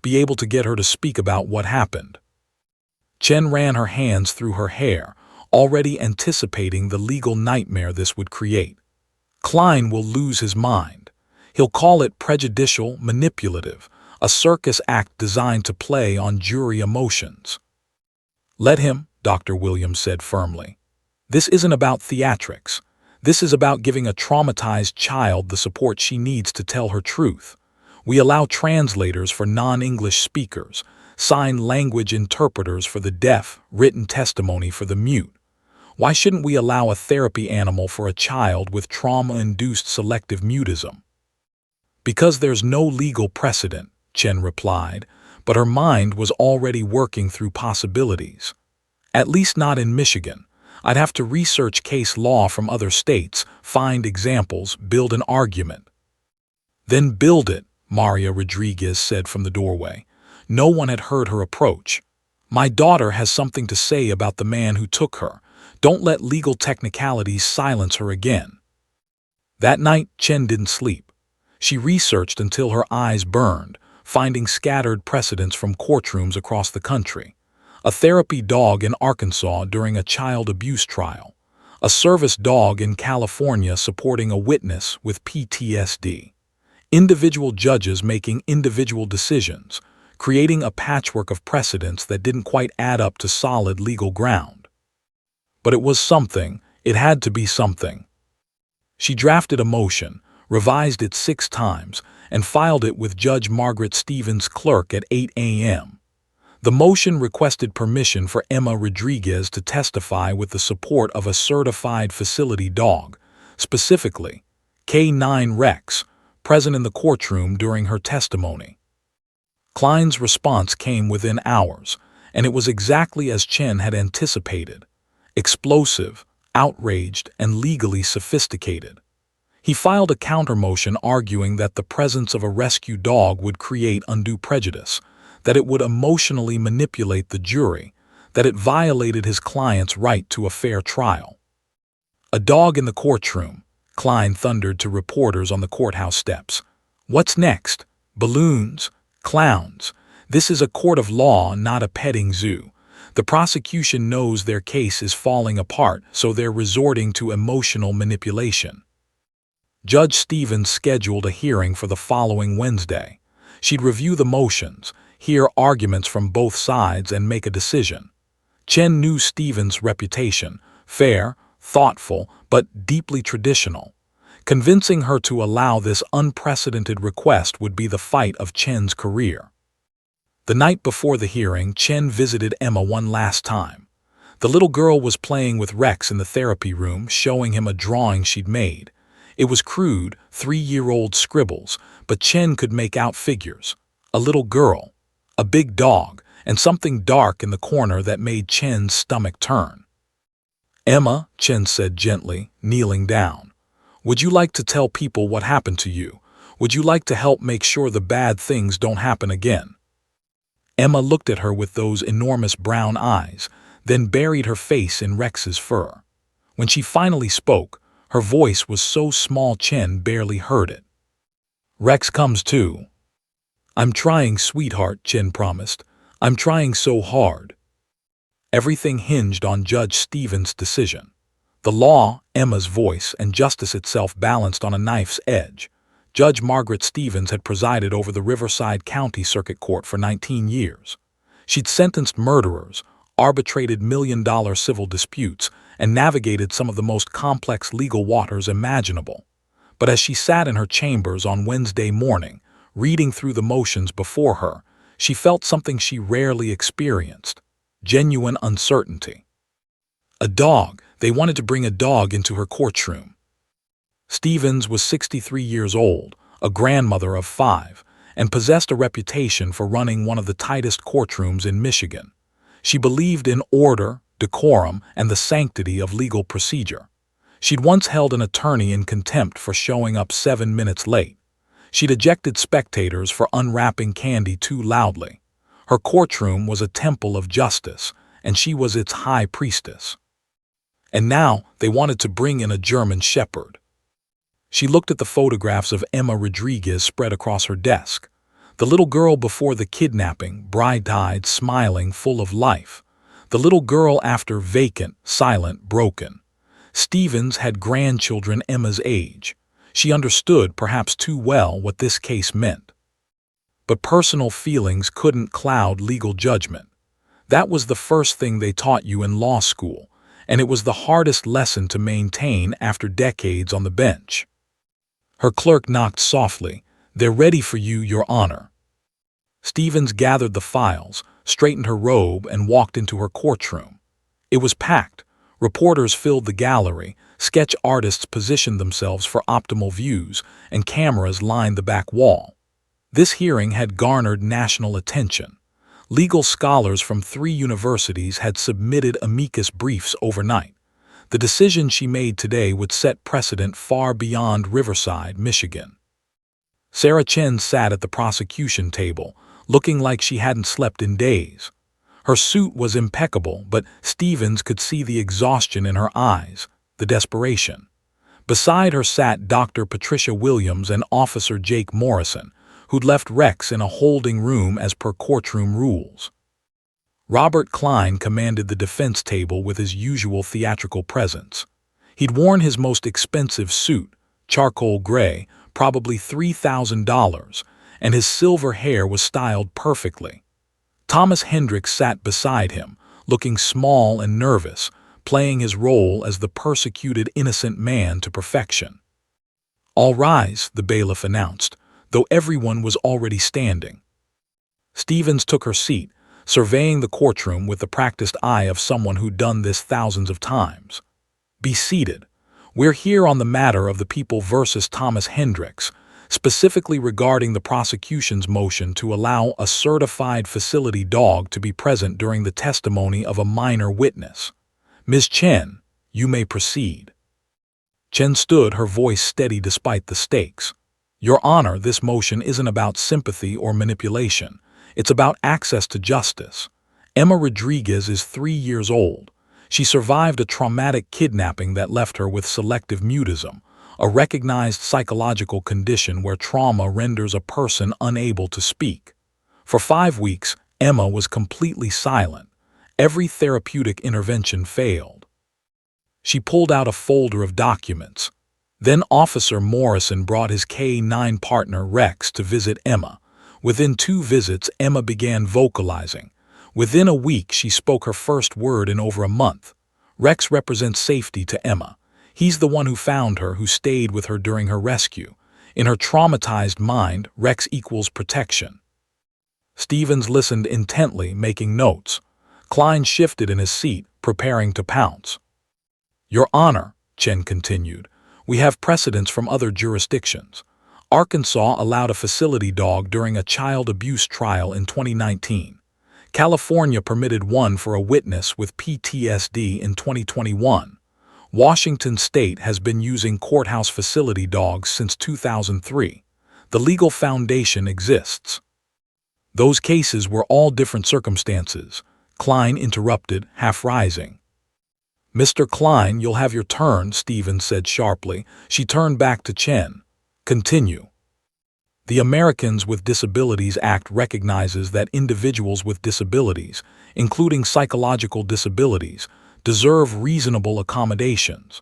be able to get her to speak about what happened." Chen ran her hands through her hair, already anticipating the legal nightmare this would create. Klein will lose his mind. He'll call it prejudicial, manipulative, a circus act designed to play on jury emotions. "Let him," Dr. Williams said firmly. "This isn't about theatrics. This is about giving a traumatized child the support she needs to tell her truth. We allow translators for non-English speakers, sign language interpreters for the deaf, written testimony for the mute. Why shouldn't we allow a therapy animal for a child with trauma-induced selective mutism?" "Because there's no legal precedent," Chen replied, but her mind was already working through possibilities. "At least not in Michigan. I'd have to research case law from other states, find examples, build an argument." "Then build it," Maria Rodriguez said from the doorway. No one had heard her approach. "My daughter has something to say about the man who took her. Don't let legal technicalities silence her again." That night, Chen didn't sleep. She researched until her eyes burned, finding scattered precedents from courtrooms across the country. A therapy dog in Arkansas during a child abuse trial. A service dog in California supporting a witness with PTSD. Individual judges making individual decisions, creating a patchwork of precedents that didn't quite add up to solid legal ground. But it was something. It had to be something. She drafted a motion, revised it 6 times, and filed it with Judge Margaret Stevens' clerk at 8 a.m. The motion requested permission for Emma Rodriguez to testify with the support of a certified facility dog, specifically K9 Rex, present in the courtroom during her testimony. Klein's response came within hours, and it was exactly as Chen had anticipated: explosive, outraged, and legally sophisticated. He filed a counter-motion arguing that the presence of a rescue dog would create undue prejudice, that it would emotionally manipulate the jury, that it violated his client's right to a fair trial. "A dog in the courtroom," Klein thundered to reporters on the courthouse steps. "What's next? Balloons? Clowns? This is a court of law, not a petting zoo. The prosecution knows their case is falling apart, so they're resorting to emotional manipulation." Judge Stevens scheduled a hearing for the following Wednesday. She'd review the motions, hear arguments from both sides, and make a decision. Chen knew Stevens' reputation: fair, thoughtful, but deeply traditional. Convincing her to allow this unprecedented request would be the fight of Chen's career. The night before the hearing, Chen visited Emma one last time. The little girl was playing with Rex in the therapy room, showing him a drawing she'd made. It was crude, 3-year-old scribbles, but Chen could make out figures. A little girl, a big dog, and something dark in the corner that made Chen's stomach turn. "Emma," Chen said gently, kneeling down, "would you like to tell people what happened to you? Would you like to help make sure the bad things don't happen again?" Emma looked at her with those enormous brown eyes, then buried her face in Rex's fur. When she finally spoke, her voice was so small Chen barely heard it. "Rex comes too." "I'm trying, sweetheart," Chen promised. "I'm trying so hard." Everything hinged on Judge Stevens' decision. The law, Emma's voice, and justice itself balanced on a knife's edge. Judge Margaret Stevens had presided over the Riverside County Circuit Court for 19 years. She'd sentenced murderers, arbitrated million-dollar civil disputes, and navigated some of the most complex legal waters imaginable. But as she sat in her chambers on Wednesday morning, reading through the motions before her, she felt something she rarely experienced: genuine uncertainty. A dog. They wanted to bring a dog into her courtroom. Stevens was 63 years old, a grandmother of 5, and possessed a reputation for running one of the tightest courtrooms in Michigan. She believed in order, decorum, and the sanctity of legal procedure. She'd once held an attorney in contempt for showing up 7 minutes late. She'd ejected spectators for unwrapping candy too loudly. Her courtroom was a temple of justice, and she was its high priestess. And now they wanted to bring in a German shepherd. She looked at the photographs of Emma Rodriguez spread across her desk. The little girl before the kidnapping, bright-eyed, smiling, full of life. The little girl after, vacant, silent, broken. Stevens had grandchildren Emma's age. She understood, perhaps too well, what this case meant. But personal feelings couldn't cloud legal judgment. That was the first thing they taught you in law school, and it was the hardest lesson to maintain after decades on the bench. Her clerk knocked softly. "They're ready for you, Your Honor." Stevens gathered the files, straightened her robe, and walked into her courtroom. It was packed. Reporters filled the gallery, sketch artists positioned themselves for optimal views, and cameras lined the back wall. This hearing had garnered national attention. Legal scholars from 3 universities had submitted amicus briefs overnight. The decision she made today would set precedent far beyond Riverside, Michigan. Sarah Chen sat at the prosecution table, looking like she hadn't slept in days. Her suit was impeccable, but Stevens could see the exhaustion in her eyes, the desperation. Beside her sat Dr. Patricia Williams and Officer Jake Morrison, who'd left Rex in a holding room as per courtroom rules. Robert Klein commanded the defense table with his usual theatrical presence. He'd worn his most expensive suit, charcoal gray, probably $3,000, and his silver hair was styled perfectly. Thomas Hendricks sat beside him, looking small and nervous, playing his role as the persecuted innocent man to perfection. "All rise," the bailiff announced, though everyone was already standing. Stevens took her seat, surveying the courtroom with the practiced eye of someone who'd done this thousands of times. "Be seated. We're here on the matter of the People versus Thomas Hendricks, specifically regarding the prosecution's motion to allow a certified facility dog to be present during the testimony of a minor witness. Ms. Chen, you may proceed." Chen stood, her voice steady despite the stakes. "Your Honor, this motion isn't about sympathy or manipulation. It's about access to justice. Emma Rodriguez is 3 years old. She survived a traumatic kidnapping that left her with selective mutism, a recognized psychological condition where trauma renders a person unable to speak. For 5 weeks, Emma was completely silent. Every therapeutic intervention failed." She pulled out a folder of documents. Then Officer Morrison brought his K-9 partner Rex to visit Emma. Within 2 visits, Emma began vocalizing. Within a week, she spoke her first word in over a month. Rex represents safety to Emma. He's the one who found her, who stayed with her during her rescue. In her traumatized mind, Rex equals protection. Stevens listened intently, making notes. Klein shifted in his seat, preparing to pounce. "Your Honor," Chen continued, "we have precedents from other jurisdictions. Arkansas allowed a facility dog during a child abuse trial in 2019. California permitted one for a witness with PTSD in 2021. Washington State has been using courthouse facility dogs since 2003. The legal foundation exists." "Those cases were all different circumstances," Klein interrupted, half rising. "Mr. Klein, you'll have your turn," Stevens said sharply. She turned back to Chen. "Continue." "The Americans with Disabilities Act recognizes that individuals with disabilities, including psychological disabilities, deserve reasonable accommodations.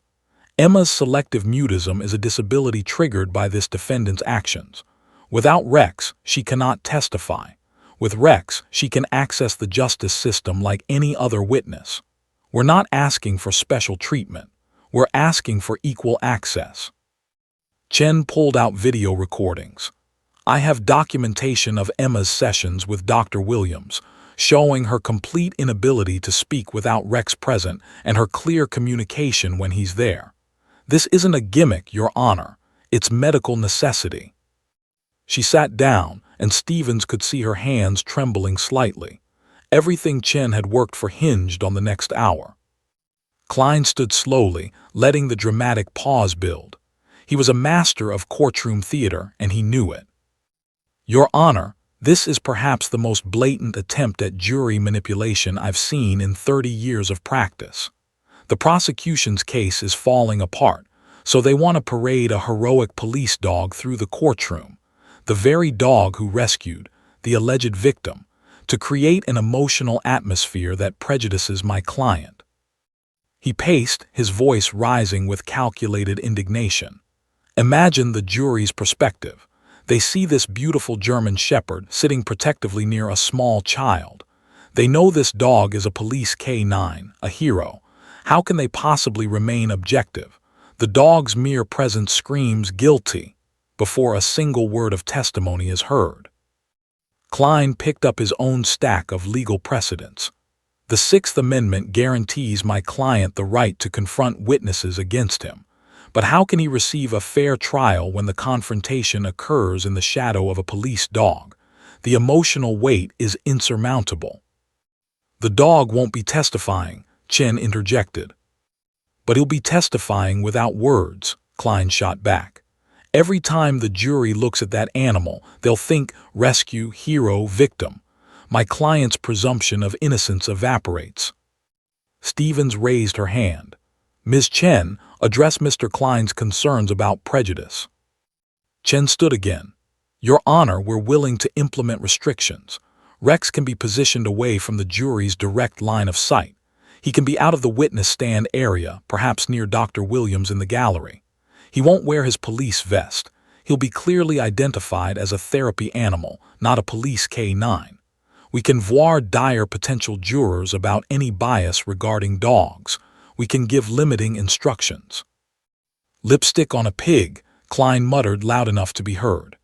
Emma's selective mutism is a disability triggered by this defendant's actions. Without Rex, she cannot testify. With Rex, she can access the justice system like any other witness. We're not asking for special treatment. We're asking for equal access." Chen pulled out video recordings. "I have documentation of Emma's sessions with Dr. Williams, showing her complete inability to speak without Rex present and her clear communication when he's there. This isn't a gimmick, Your Honor. It's medical necessity." She sat down, and Stevens could see her hands trembling slightly. Everything Chen had worked for hinged on the next hour. Klein stood slowly, letting the dramatic pause build. He was a master of courtroom theater, and he knew it. "Your Honor, this is perhaps the most blatant attempt at jury manipulation I've seen in 30 years of practice. The prosecution's case is falling apart, so they want to parade a heroic police dog through the courtroom, the very dog who rescued the alleged victim, to create an emotional atmosphere that prejudices my client. He paced, his voice rising with calculated indignation. Imagine the jury's perspective. They see this beautiful German shepherd sitting protectively near a small child. They know this dog is a police K9, a hero. How can they possibly remain objective? The dog's mere presence screams guilty before a single word of testimony is heard. Klein picked up his own stack of legal precedents. The Sixth Amendment guarantees my client the right to confront witnesses against him. But how can he receive a fair trial when the confrontation occurs in the shadow of a police dog? The emotional weight is insurmountable. The dog won't be testifying, Chen interjected. But he'll be testifying without words, Klein shot back. Every time the jury looks at that animal, they'll think rescue, hero, victim. My client's presumption of innocence evaporates. Stevens raised her hand. Ms. Chen, address Mr. Klein's concerns about prejudice. Chen stood again. Your Honor, we're willing to implement restrictions. Rex can be positioned away from the jury's direct line of sight. He can be out of the witness stand area, perhaps near Dr. Williams in the gallery. He won't wear his police vest. He'll be clearly identified as a therapy animal, not a police K9. We can voir dire potential jurors about any bias regarding dogs. We can give limiting instructions. Lipstick on a pig, Klein muttered loud enough to be heard.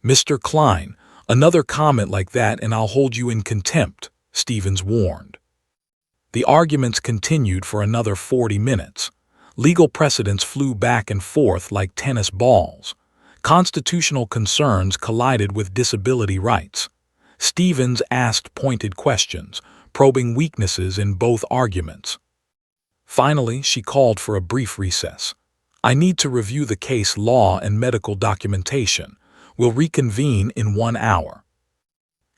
Mr. Klein, another comment like that and I'll hold you in contempt, Stevens warned. The arguments continued for another 40 minutes. Legal precedents flew back and forth like tennis balls. Constitutional concerns collided with disability rights. Stevens asked pointed questions, probing weaknesses in both arguments. Finally, she called for a brief recess. I need to review the case law and medical documentation. We'll reconvene in 1 hour.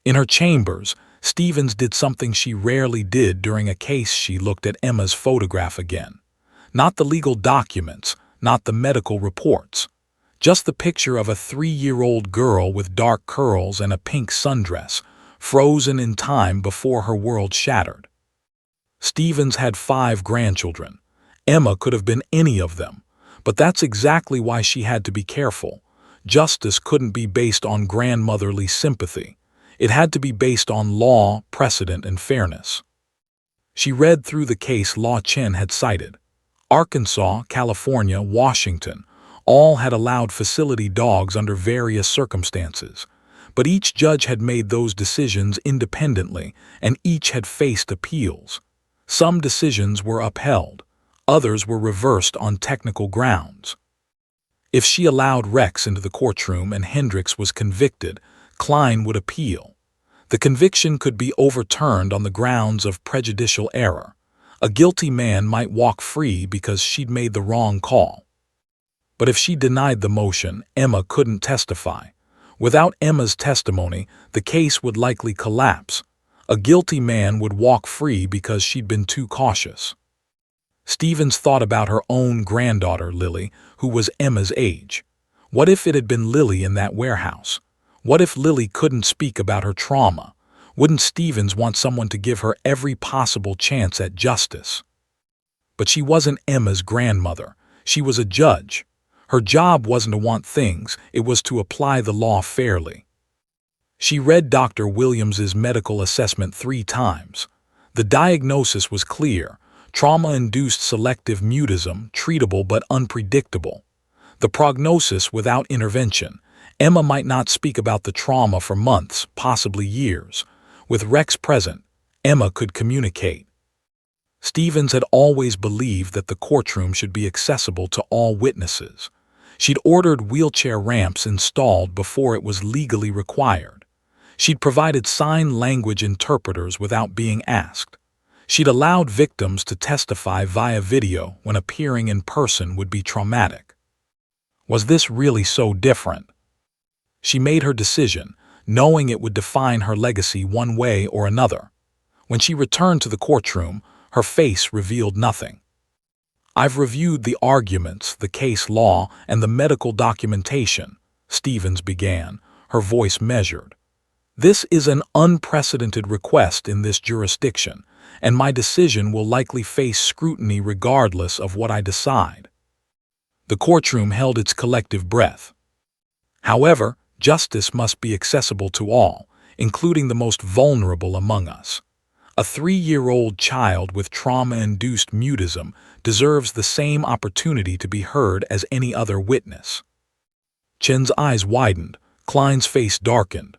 In her chambers, Stevens did something she rarely did during a case. She looked at Emma's photograph again. Not the legal documents, not the medical reports. Just the picture of a 3-year-old girl with dark curls and a pink sundress, frozen in time before her world shattered. Stevens had 5 grandchildren. Emma could have been any of them, but that's exactly why she had to be careful. Justice couldn't be based on grandmotherly sympathy. It had to be based on law, precedent, and fairness. She read through the case law Chen had cited. Arkansas, California, Washington, all had allowed facility dogs under various circumstances. But each judge had made those decisions independently, and each had faced appeals. Some decisions were upheld. Others were reversed on technical grounds. If she allowed Rex into the courtroom and Hendricks was convicted, Klein would appeal. The conviction could be overturned on the grounds of prejudicial error. A guilty man might walk free because she'd made the wrong call. But if she denied the motion, Emma couldn't testify. Without Emma's testimony, the case would likely collapse. A guilty man would walk free because she'd been too cautious. Stevens thought about her own granddaughter, Lily, who was Emma's age. What if it had been Lily in that warehouse? What if Lily couldn't speak about her trauma? Wouldn't Stevens want someone to give her every possible chance at justice? But she wasn't Emma's grandmother. She was a judge. Her job wasn't to want things, it was to apply the law fairly. She read Dr. Williams's medical assessment 3 times. The diagnosis was clear: trauma-induced selective mutism, treatable but unpredictable. The prognosis without intervention: Emma might not speak about the trauma for months, possibly years. With Rex present, Emma could communicate. Stevens had always believed that the courtroom should be accessible to all witnesses. She'd ordered wheelchair ramps installed before it was legally required. She'd provided sign language interpreters without being asked. She'd allowed victims to testify via video when appearing in person would be traumatic. Was this really so different? She made her decision, knowing it would define her legacy one way or another. When she returned to the courtroom, Her face revealed nothing. "I've reviewed the arguments, the case law, and the medical documentation," Stevens began, her voice measured. "This is an unprecedented request in this jurisdiction, and my decision will likely face scrutiny regardless of what I decide." The courtroom held its collective breath. However, justice must be accessible to all, including the most vulnerable among us. A 3-year-old child with trauma-induced mutism deserves the same opportunity to be heard as any other witness. Chen's eyes widened, Klein's face darkened.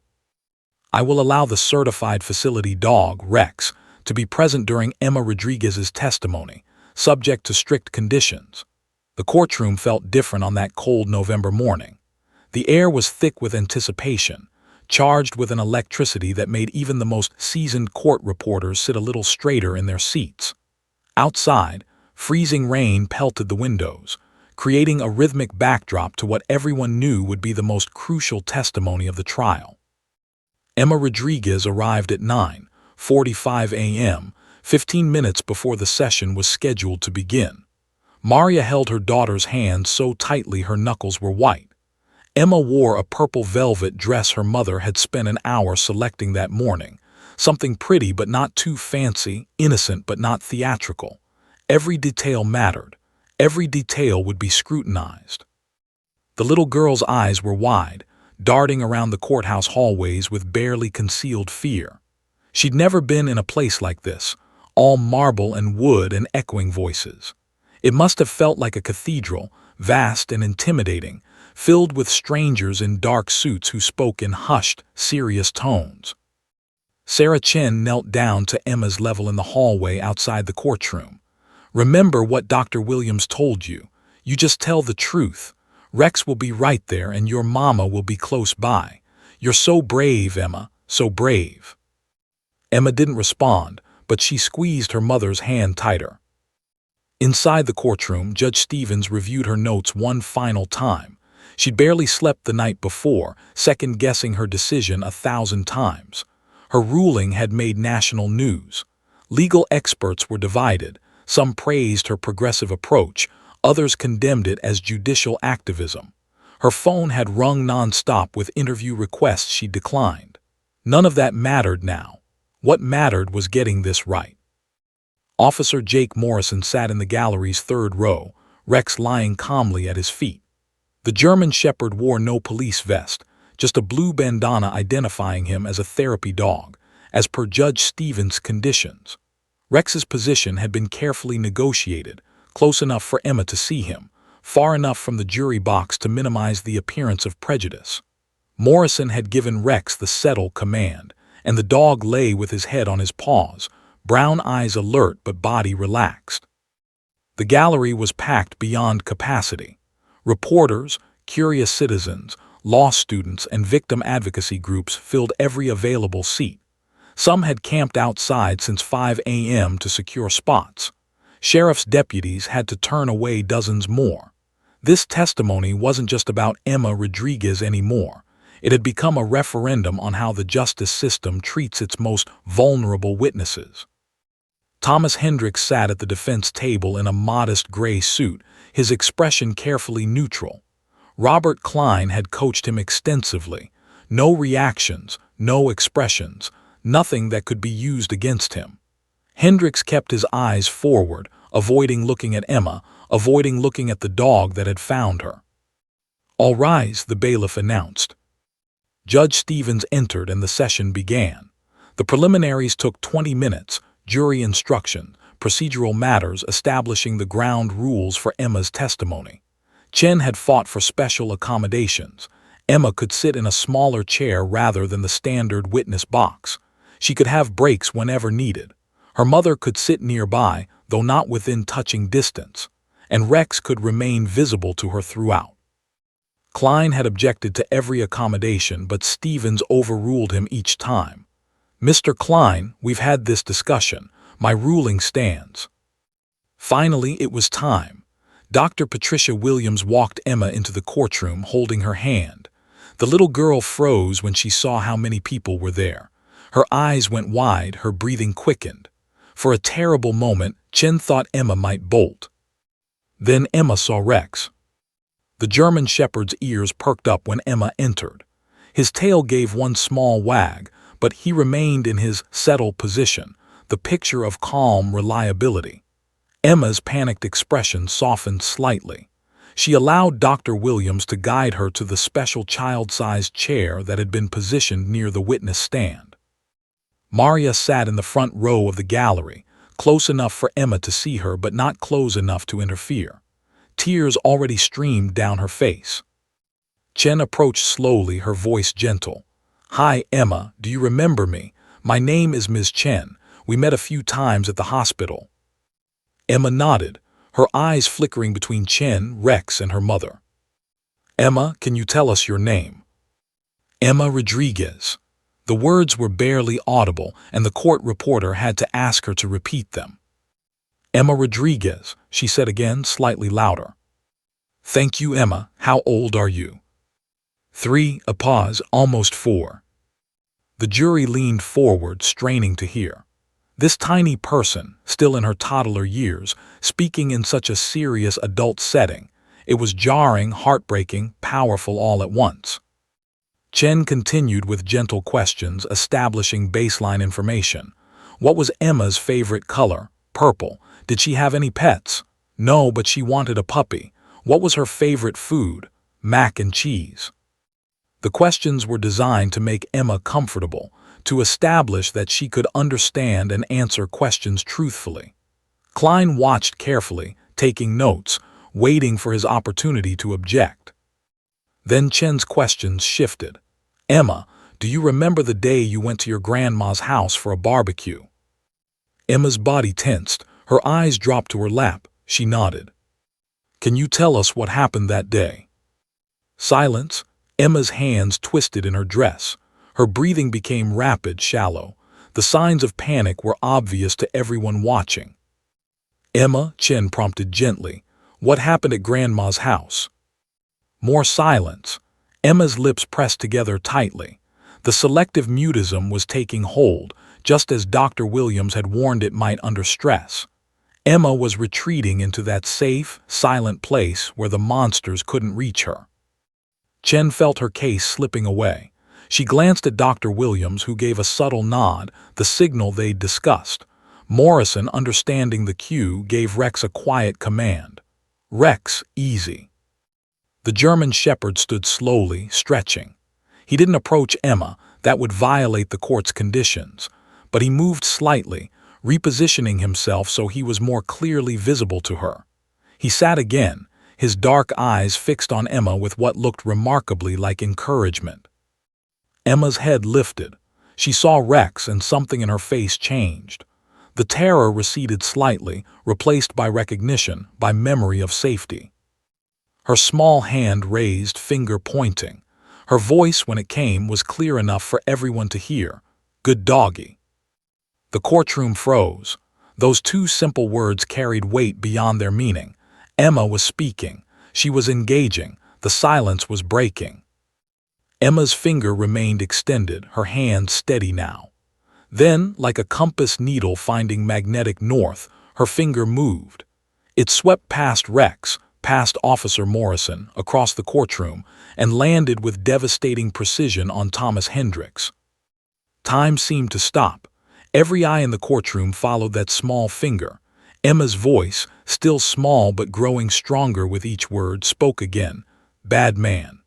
"I will allow the certified facility dog, Rex, to be present during Emma Rodriguez's testimony, subject to strict conditions." The courtroom felt different on that cold November morning. The air was thick with anticipation, charged with an electricity that made even the most seasoned court reporters sit a little straighter in their seats. Outside, freezing rain pelted the windows, creating a rhythmic backdrop to what everyone knew would be the most crucial testimony of the trial. Emma Rodriguez arrived at 9:45 a.m., 15 minutes before the session was scheduled to begin. Maria held her daughter's hand so tightly her knuckles were white. Emma wore a purple velvet dress her mother had spent an hour selecting that morning, something pretty but not too fancy, innocent but not theatrical. Every detail mattered. Every detail would be scrutinized. The little girl's eyes were wide, darting around the courthouse hallways with barely concealed fear. She'd never been in a place like this, all marble and wood and echoing voices. It must have felt like a cathedral, vast and intimidating, filled with strangers in dark suits who spoke in hushed, serious tones. Sarah Chen knelt down to Emma's level in the hallway outside the courtroom. "Remember what Dr. Williams told you. You just tell the truth. Rex will be right there and your mama will be close by. You're so brave, Emma, so brave." Emma didn't respond, but she squeezed her mother's hand tighter. Inside the courtroom, Judge Stevens reviewed her notes one final time. She'd barely slept the night before, second-guessing her decision 1,000 times. Her ruling had made national news. Legal experts were divided. Some praised her progressive approach, others condemned it as judicial activism. Her phone had rung non-stop with interview requests she declined. None of that mattered now. What mattered was getting this right. Officer Jake Morrison sat in the gallery's third row, Rex lying calmly at his feet. The German Shepherd wore no police vest, just a blue bandana identifying him as a therapy dog, as per Judge Stevens' conditions. Rex's position had been carefully negotiated, close enough for Emma to see him, far enough from the jury box to minimize the appearance of prejudice. Morrison had given Rex the settle command, and the dog lay with his head on his paws, brown eyes alert but body relaxed. The gallery was packed beyond capacity. Reporters, curious citizens, law students, and victim advocacy groups filled every available seat. Some had camped outside since 5 a.m. to secure spots. Sheriff's deputies had to turn away dozens more. This testimony wasn't just about Emma Rodriguez anymore. It had become a referendum on how the justice system treats its most vulnerable witnesses. Thomas Hendricks sat at the defense table in a modest gray suit, his expression carefully neutral. Robert Klein had coached him extensively. No reactions, no expressions, nothing that could be used against him. Hendricks kept his eyes forward, avoiding looking at Emma, avoiding looking at the dog that had found her. "All rise," the bailiff announced. Judge Stevens entered and the session began. The preliminaries took 20 minutes, jury instruction, procedural matters establishing the ground rules for Emma's testimony. Chen had fought for special accommodations. Emma could sit in a smaller chair rather than the standard witness box. She could have breaks whenever needed. Her mother could sit nearby, though not within touching distance, and Rex could remain visible to her throughout. Klein had objected to every accommodation, but Stevens overruled him each time. "Mr. Klein, we've had this discussion. My ruling stands." Finally, it was time. Dr. Patricia Williams walked Emma into the courtroom holding her hand. The little girl froze when she saw how many people were there. Her eyes went wide, her breathing quickened. For a terrible moment, Chen thought Emma might bolt. Then Emma saw Rex. The German shepherd's ears perked up when Emma entered. His tail gave one small wag, but he remained in his settled position, the picture of calm reliability. Emma's panicked expression softened slightly. She allowed Dr. Williams to guide her to the special child-sized chair that had been positioned near the witness stand. Maria sat in the front row of the gallery, close enough for Emma to see her but not close enough to interfere. Tears already streamed down her face. Chen approached slowly, her voice gentle. "Hi, Emma, do you remember me? My name is Ms. Chen. We met a few times at the hospital." Emma nodded, her eyes flickering between Chen, Rex, and her mother. "Emma, can you tell us your name?" "Emma Rodriguez." The words were barely audible, and the court reporter had to ask her to repeat them. "Emma Rodriguez," she said again, slightly louder. "Thank you, Emma. How old are you?" 3, a pause, almost 4. The jury leaned forward, straining to hear. This tiny person, still in her toddler years, speaking in such a serious adult setting, it was jarring, heartbreaking, powerful all at once. Chen continued with gentle questions, establishing baseline information. What was Emma's favorite color? Purple. Did she have any pets? No, but she wanted a puppy. What was her favorite food? Mac and cheese. The questions were designed to make Emma comfortable, to establish that she could understand and answer questions truthfully. Klein watched carefully, taking notes, waiting for his opportunity to object. Then Chen's questions shifted. "Emma, do you remember the day you went to your grandma's house for a barbecue?" Emma's body tensed, her eyes dropped to her lap. She nodded. "Can you tell us what happened that day?" Silence. Emma's hands twisted in her dress. Her breathing became rapid, shallow. The signs of panic were obvious to everyone watching. "Emma," Chen prompted gently, "what happened at Grandma's house?" More silence. Emma's lips pressed together tightly. The selective mutism was taking hold, just as Dr. Williams had warned it might under stress. Emma was retreating into that safe, silent place where the monsters couldn't reach her. Chen felt her case slipping away. She glanced at Dr. Williams, who gave a subtle nod, the signal they'd discussed. Morrison, understanding the cue, gave Rex a quiet command. "Rex, easy." The German shepherd stood slowly, stretching. He didn't approach Emma, that would violate the court's conditions, but he moved slightly, repositioning himself so he was more clearly visible to her. He sat again, his dark eyes fixed on Emma with what looked remarkably like encouragement. Emma's head lifted. She saw Rex, and something in her face changed. The terror receded slightly, replaced by recognition, by memory of safety. Her small hand raised, finger pointing. Her voice, when it came, was clear enough for everyone to hear. "Good doggy." The courtroom froze. Those two simple words carried weight beyond their meaning. Emma was speaking. She was engaging. The silence was breaking. Emma's finger remained extended, her hand steady now. Then, like a compass needle finding magnetic north, her finger moved. It swept past Rex, past Officer Morrison, across the courtroom, and landed with devastating precision on Thomas Hendricks. Time seemed to stop. Every eye in the courtroom followed that small finger. Emma's voice, still small but growing stronger with each word, spoke again. "Bad man."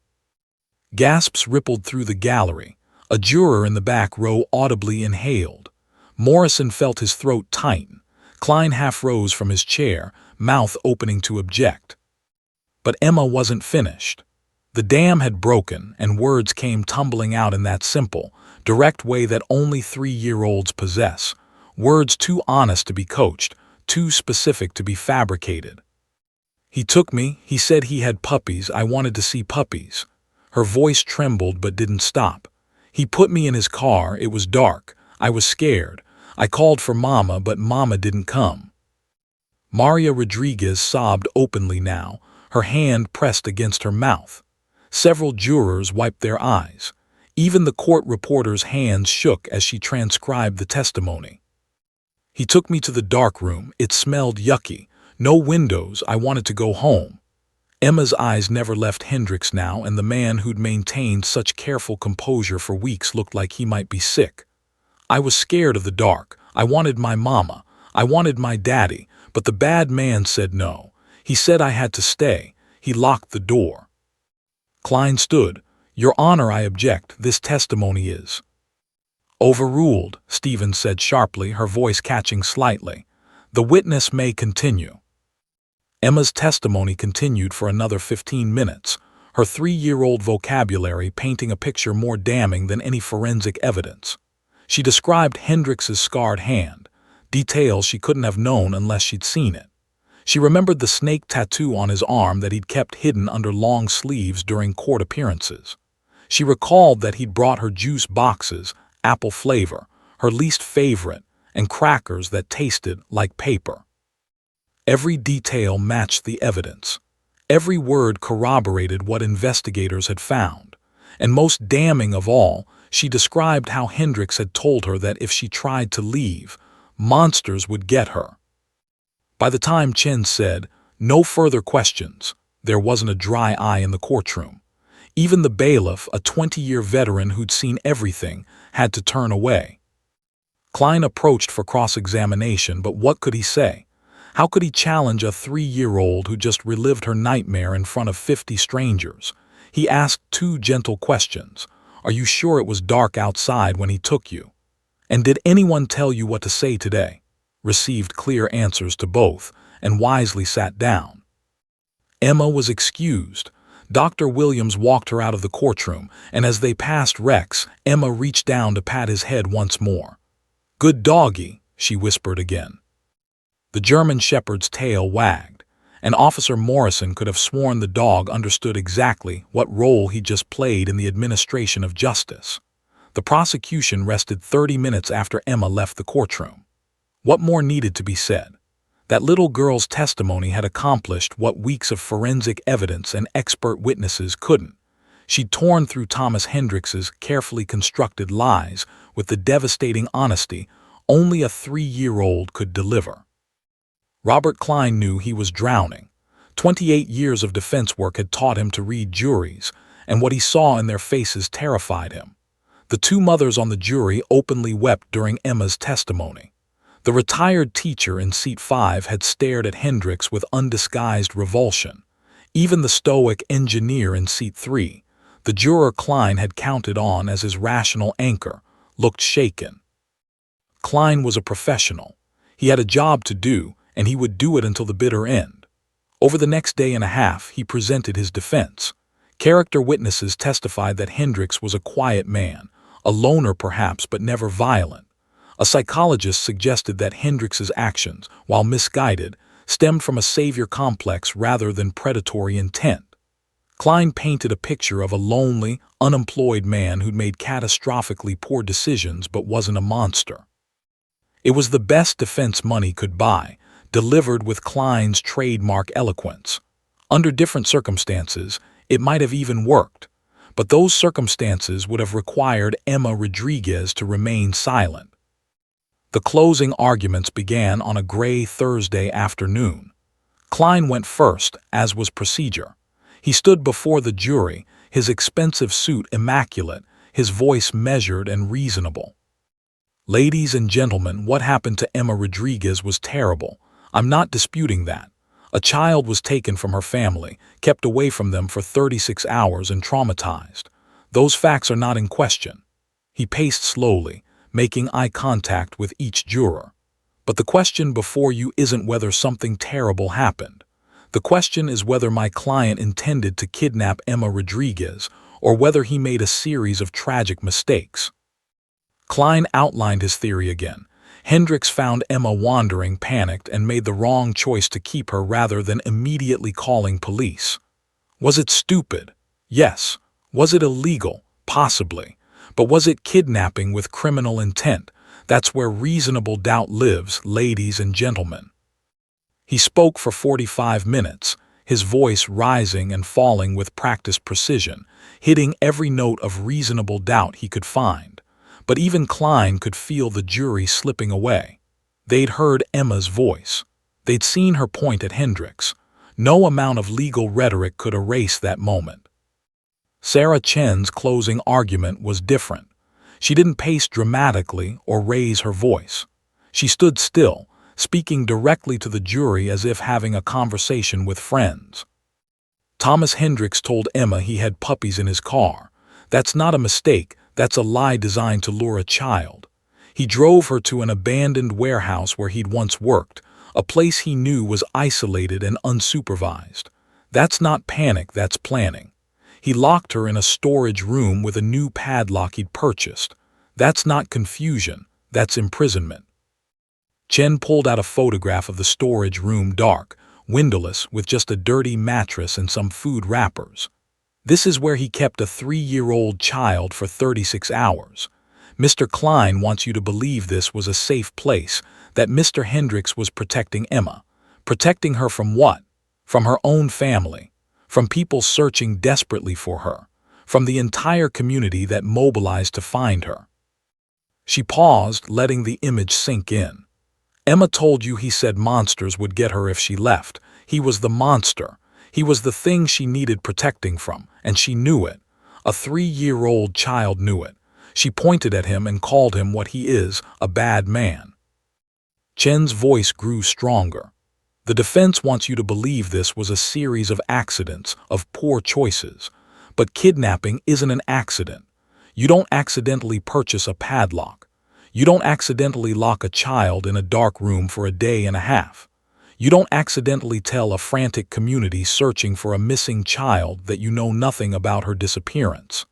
Gasps rippled through the gallery. A juror in the back row audibly inhaled. Morrison felt his throat tighten. Klein half rose from his chair, mouth opening to object. But Emma wasn't finished. The dam had broken, and words came tumbling out in that simple, direct way that only 3-year-olds possess. Words too honest to be coached, too specific to be fabricated. "He took me, he said he had puppies, I wanted to see puppies." Her voice trembled but didn't stop. "He put me in his car, it was dark. I was scared. I called for Mama, but Mama didn't come." Maria Rodriguez sobbed openly now, her hand pressed against her mouth. Several jurors wiped their eyes. Even the court reporter's hands shook as she transcribed the testimony. He took me to the dark room. It smelled yucky. No windows. I wanted to go home. Emma's eyes never left Hendricks now, and the man who'd maintained such careful composure for weeks looked like he might be sick. I was scared of the dark. I wanted my mama. I wanted my daddy, but the bad man said no. He said I had to stay. He locked the door. Klein stood. Your Honor, I object. This testimony is overruled, Stevens said sharply, her voice catching slightly. The witness may continue. Emma's testimony continued for another 15 minutes, her 3-year-old vocabulary painting a picture more damning than any forensic evidence. She described Hendricks's scarred hand, details she couldn't have known unless she'd seen it. She remembered the snake tattoo on his arm that he'd kept hidden under long sleeves during court appearances. She recalled that he'd brought her juice boxes, apple flavor, her least favorite, and crackers that tasted like paper. Every detail matched the evidence. Every word corroborated what investigators had found. And most damning of all, she described how Hendricks had told her that if she tried to leave, monsters would get her. By the time Chen said, "No further questions," there wasn't a dry eye in the courtroom. Even the bailiff, a 20-year veteran who'd seen everything, had to turn away. Klein approached for cross-examination, but what could he say? How could he challenge a 3-year-old who just relived her nightmare in front of 50 strangers? He asked 2 gentle questions. Are you sure it was dark outside when he took you? And did anyone tell you what to say today? Received clear answers to both, and wisely sat down. Emma was excused. Dr. Williams walked her out of the courtroom, and as they passed Rex, Emma reached down to pat his head once more. Good doggy, she whispered again. The German shepherd's tail wagged, and Officer Morrison could have sworn the dog understood exactly what role he just played in the administration of justice. The prosecution rested 30 minutes after Emma left the courtroom. What more needed to be said? That little girl's testimony had accomplished what weeks of forensic evidence and expert witnesses couldn't. She'd torn through Thomas Hendricks's carefully constructed lies with the devastating honesty only a 3-year-old could deliver. Robert Klein knew he was drowning. 28 years of defense work had taught him to read juries, and what he saw in their faces terrified him. The 2 mothers on the jury openly wept during Emma's testimony. The retired teacher in seat 5 had stared at Hendricks with undisguised revulsion. Even the stoic engineer in seat 3, the juror Klein had counted on as his rational anchor, looked shaken. Klein was a professional. He had a job to do, and he would do it until the bitter end. Over the next day and a half, he presented his defense. Character witnesses testified that Hendricks was a quiet man, a loner perhaps, but never violent. A psychologist suggested that Hendricks's actions, while misguided, stemmed from a savior complex rather than predatory intent. Klein painted a picture of a lonely, unemployed man who'd made catastrophically poor decisions but wasn't a monster. It was the best defense money could buy, delivered with Klein's trademark eloquence. Under different circumstances, it might have even worked, but those circumstances would have required Emma Rodriguez to remain silent. The closing arguments began on a gray Thursday afternoon. Klein went first, as was procedure. He stood before the jury, his expensive suit immaculate, his voice measured and reasonable. Ladies and gentlemen, what happened to Emma Rodriguez was terrible. I'm not disputing that. A child was taken from her family, kept away from them for 36 hours and traumatized. Those facts are not in question. He paced slowly, making eye contact with each juror. But the question before you isn't whether something terrible happened. The question is whether my client intended to kidnap Emma Rodriguez or whether he made a series of tragic mistakes. Klein outlined his theory again. Hendricks found Emma wandering, panicked, and made the wrong choice to keep her rather than immediately calling police. Was it stupid? Yes. Was it illegal? Possibly. But was it kidnapping with criminal intent? That's where reasonable doubt lives, ladies and gentlemen. He spoke for 45 minutes, his voice rising and falling with practiced precision, hitting every note of reasonable doubt he could find. But even Klein could feel the jury slipping away. They'd heard Emma's voice. They'd seen her point at Hendricks. No amount of legal rhetoric could erase that moment. Sarah Chen's closing argument was different. She didn't pace dramatically or raise her voice. She stood still, speaking directly to the jury as if having a conversation with friends. Thomas Hendricks told Emma he had puppies in his car. That's not a mistake, that's a lie designed to lure a child. He drove her to an abandoned warehouse where he'd once worked, a place he knew was isolated and unsupervised. That's not panic, that's planning. He locked her in a storage room with a new padlock he'd purchased. That's not confusion, that's imprisonment. Chen pulled out a photograph of the storage room, dark, windowless, with just a dirty mattress and some food wrappers. This is where he kept a 3-year-old child for 36 hours. Mr. Klein wants you to believe this was a safe place, that Mr. Hendricks was protecting Emma. Protecting her from what? From her own family. From people searching desperately for her. From the entire community that mobilized to find her. She paused, letting the image sink in. Emma told you he said monsters would get her if she left. He was the monster. He was the thing she needed protecting from, and she knew it. A 3-year-old child knew it. She pointed at him and called him what he is, a bad man. Chen's voice grew stronger. The defense wants you to believe this was a series of accidents, of poor choices. But kidnapping isn't an accident. You don't accidentally purchase a padlock. You don't accidentally lock a child in a dark room for a day and a half. You don't accidentally tell a frantic community searching for a missing child that you know nothing about her disappearance.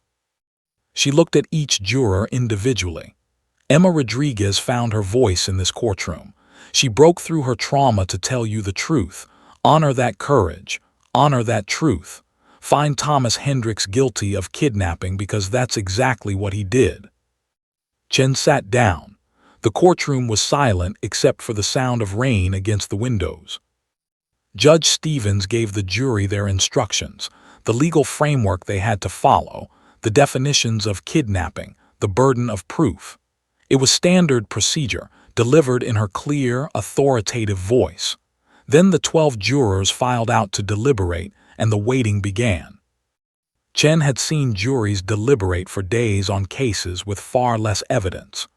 She looked at each juror individually. Emma Rodriguez found her voice in this courtroom. She broke through her trauma to tell you the truth. Honor that courage. Honor that truth. Find Thomas Hendricks guilty of kidnapping because that's exactly what he did. Chen sat down. The courtroom was silent except for the sound of rain against the windows. Judge Stevens gave the jury their instructions, the legal framework they had to follow, the definitions of kidnapping, the burden of proof. It was standard procedure, delivered in her clear, authoritative voice. Then the 12 jurors filed out to deliberate, and the waiting began. Chen had seen juries deliberate for days on cases with far less evidence.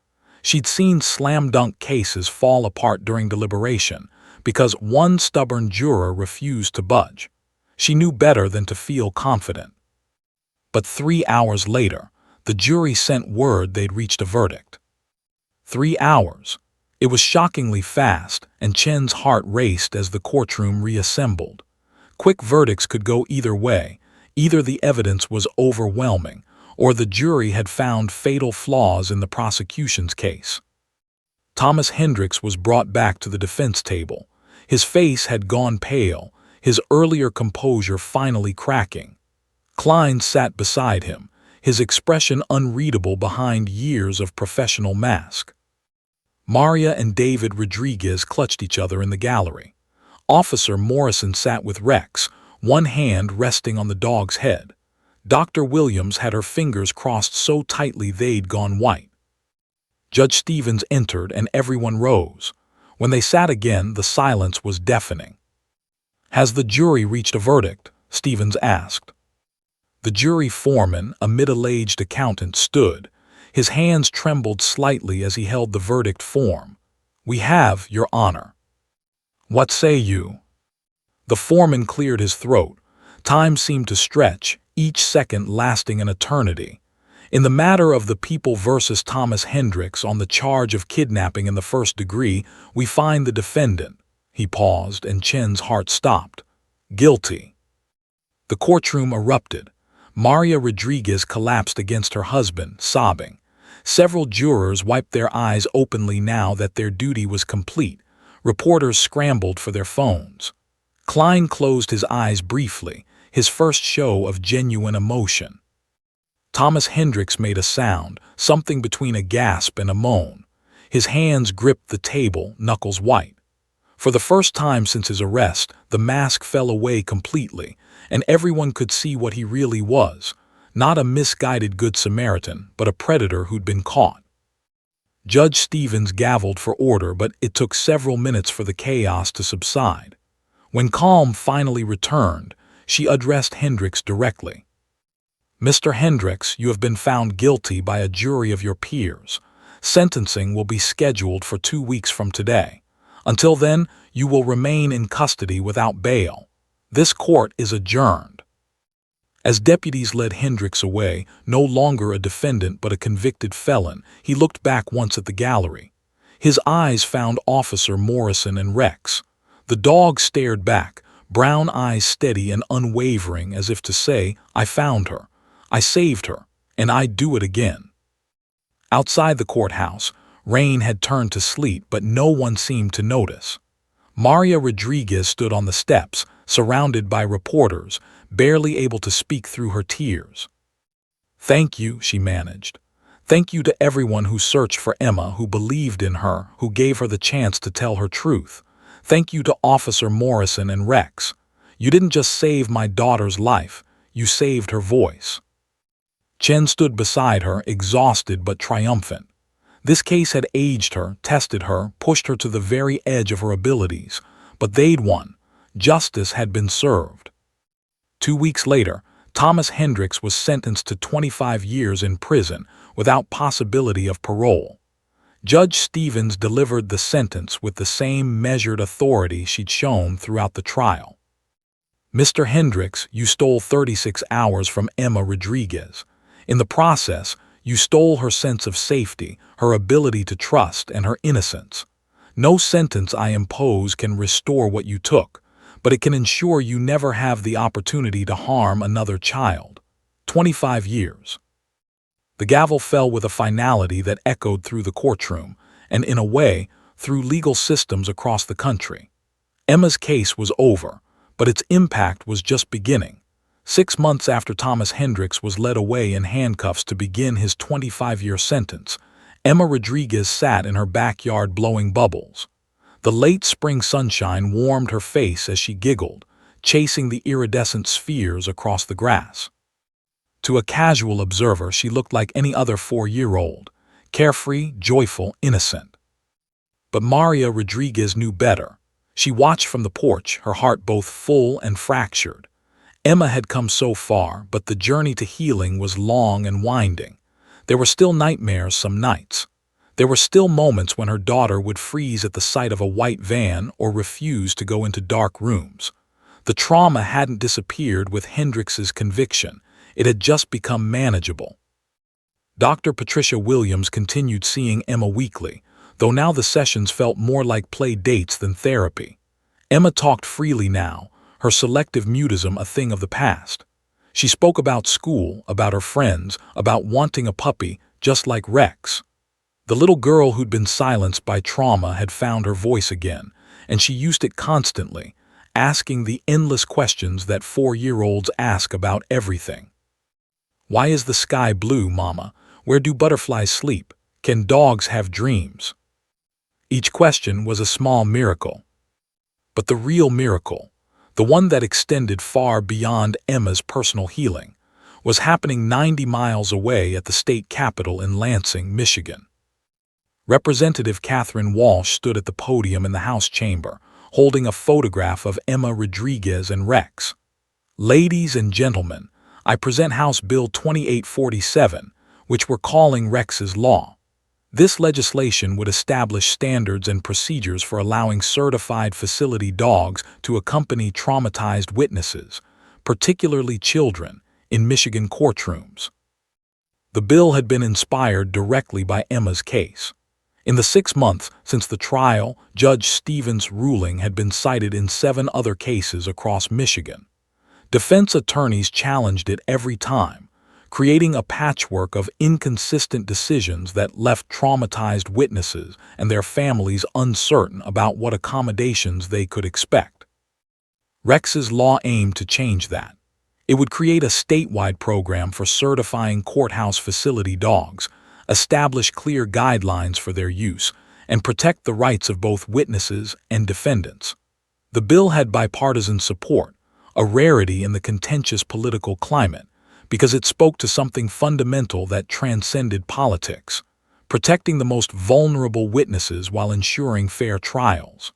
She'd seen slam-dunk cases fall apart during deliberation because one stubborn juror refused to budge. She knew better than to feel confident. But 3 hours later, the jury sent word they'd reached a verdict. 3 hours. It was shockingly fast, and Chen's heart raced as the courtroom reassembled. Quick verdicts could go either way. Either the evidence was overwhelming, or the jury had found fatal flaws in the prosecution's case. Thomas Hendricks was brought back to the defense table. His face had gone pale, his earlier composure finally cracking. Klein sat beside him, his expression unreadable behind years of professional mask. Maria and David Rodriguez clutched each other in the gallery. Officer Morrison sat with Rex, one hand resting on the dog's head. Dr. Williams had her fingers crossed so tightly they'd gone white. Judge Stevens entered and everyone rose. When they sat again, the silence was deafening. "Has the jury reached a verdict?" Stevens asked. The jury foreman, a middle-aged accountant, stood. His hands trembled slightly as he held the verdict form. "We have, Your Honor." "What say you?" The foreman cleared his throat. Time seemed to stretch, each second lasting an eternity. "In the matter of the People versus Thomas Hendricks on the charge of kidnapping in the first degree, we find the defendant." He paused, and Chen's heart stopped. "Guilty." The courtroom erupted. Maria Rodriguez collapsed against her husband, sobbing. Several jurors wiped their eyes openly now that their duty was complete. Reporters scrambled for their phones. Klein closed his eyes briefly, his first show of genuine emotion. Thomas Hendricks made a sound, something between a gasp and a moan. His hands gripped the table, knuckles white. For the first time since his arrest, the mask fell away completely, and everyone could see what he really was. Not a misguided Good Samaritan, but a predator who'd been caught. Judge Stevens gavelled for order, but it took several minutes for the chaos to subside. When calm finally returned, she addressed Hendricks directly. "Mr. Hendricks, you have been found guilty by a jury of your peers. Sentencing will be scheduled for 2 weeks from today. Until then, you will remain in custody without bail. This court is adjourned." As deputies led Hendricks away, no longer a defendant but a convicted felon, he looked back once at the gallery. His eyes found Officer Morrison and Rex. The dog stared back, brown eyes steady and unwavering, as if to say, "I found her. I saved her, and I'd do it again." Outside the courthouse, rain had turned to sleet, but no one seemed to notice. Maria Rodriguez stood on the steps, surrounded by reporters, barely able to speak through her tears. "Thank you," she managed. "Thank you to everyone who searched for Emma, who believed in her, who gave her the chance to tell her truth. Thank you to Officer Morrison and Rex. You didn't just save my daughter's life, you saved her voice." Chen stood beside her, exhausted but triumphant. This case had aged her, tested her, pushed her to the very edge of her abilities, but they'd won. Justice had been served. 2 weeks later, Thomas Hendricks was sentenced to 25 years in prison without possibility of parole. Judge Stevens delivered the sentence with the same measured authority she'd shown throughout the trial. "Mr. Hendricks, you stole 36 hours from Emma Rodriguez. In the process, you stole her sense of safety, her ability to trust, and her innocence. No sentence I impose can restore what you took, but it can ensure you never have the opportunity to harm another child. 25 years. The gavel fell with a finality that echoed through the courtroom, and in a way, through legal systems across the country. Emma's case was over, but its impact was just beginning. 6 months after Thomas Hendricks was led away in handcuffs to begin his 25-year sentence, Emma Rodriguez sat in her backyard blowing bubbles. The late spring sunshine warmed her face as she giggled, chasing the iridescent spheres across the grass. To a casual observer, she looked like any other 4-year-old, carefree, joyful, innocent. But Maria Rodriguez knew better. She watched from the porch, her heart both full and fractured. Emma had come so far, but the journey to healing was long and winding. There were still nightmares some nights. There were still moments when her daughter would freeze at the sight of a white van or refuse to go into dark rooms. The trauma hadn't disappeared with Hendricks's conviction. It had just become manageable. Dr. Patricia Williams continued seeing Emma weekly, though now the sessions felt more like play dates than therapy. Emma talked freely now, her selective mutism a thing of the past. She spoke about school, about her friends, about wanting a puppy, just like Rex. The little girl who'd been silenced by trauma had found her voice again, and she used it constantly, asking the endless questions that 4-year-olds ask about everything. "Why is the sky blue, Mama? Where do butterflies sleep? Can dogs have dreams?" Each question was a small miracle. But the real miracle, the one that extended far beyond Emma's personal healing, was happening 90 miles away at the state capitol in Lansing, Michigan. Representative Catherine Walsh stood at the podium in the House chamber, holding a photograph of Emma Rodriguez and Rex. "Ladies and gentlemen, I present House Bill 2847, which we're calling Rex's Law. This legislation would establish standards and procedures for allowing certified facility dogs to accompany traumatized witnesses, particularly children, in Michigan courtrooms." The bill had been inspired directly by Emma's case. In the 6 months since the trial, Judge Stevens' ruling had been cited in 7 other cases across Michigan. Defense attorneys challenged it every time, creating a patchwork of inconsistent decisions that left traumatized witnesses and their families uncertain about what accommodations they could expect. Rex's Law aimed to change that. It would create a statewide program for certifying courthouse facility dogs, establish clear guidelines for their use, and protect the rights of both witnesses and defendants. The bill had bipartisan support, a rarity in the contentious political climate, because it spoke to something fundamental that transcended politics: protecting the most vulnerable witnesses while ensuring fair trials.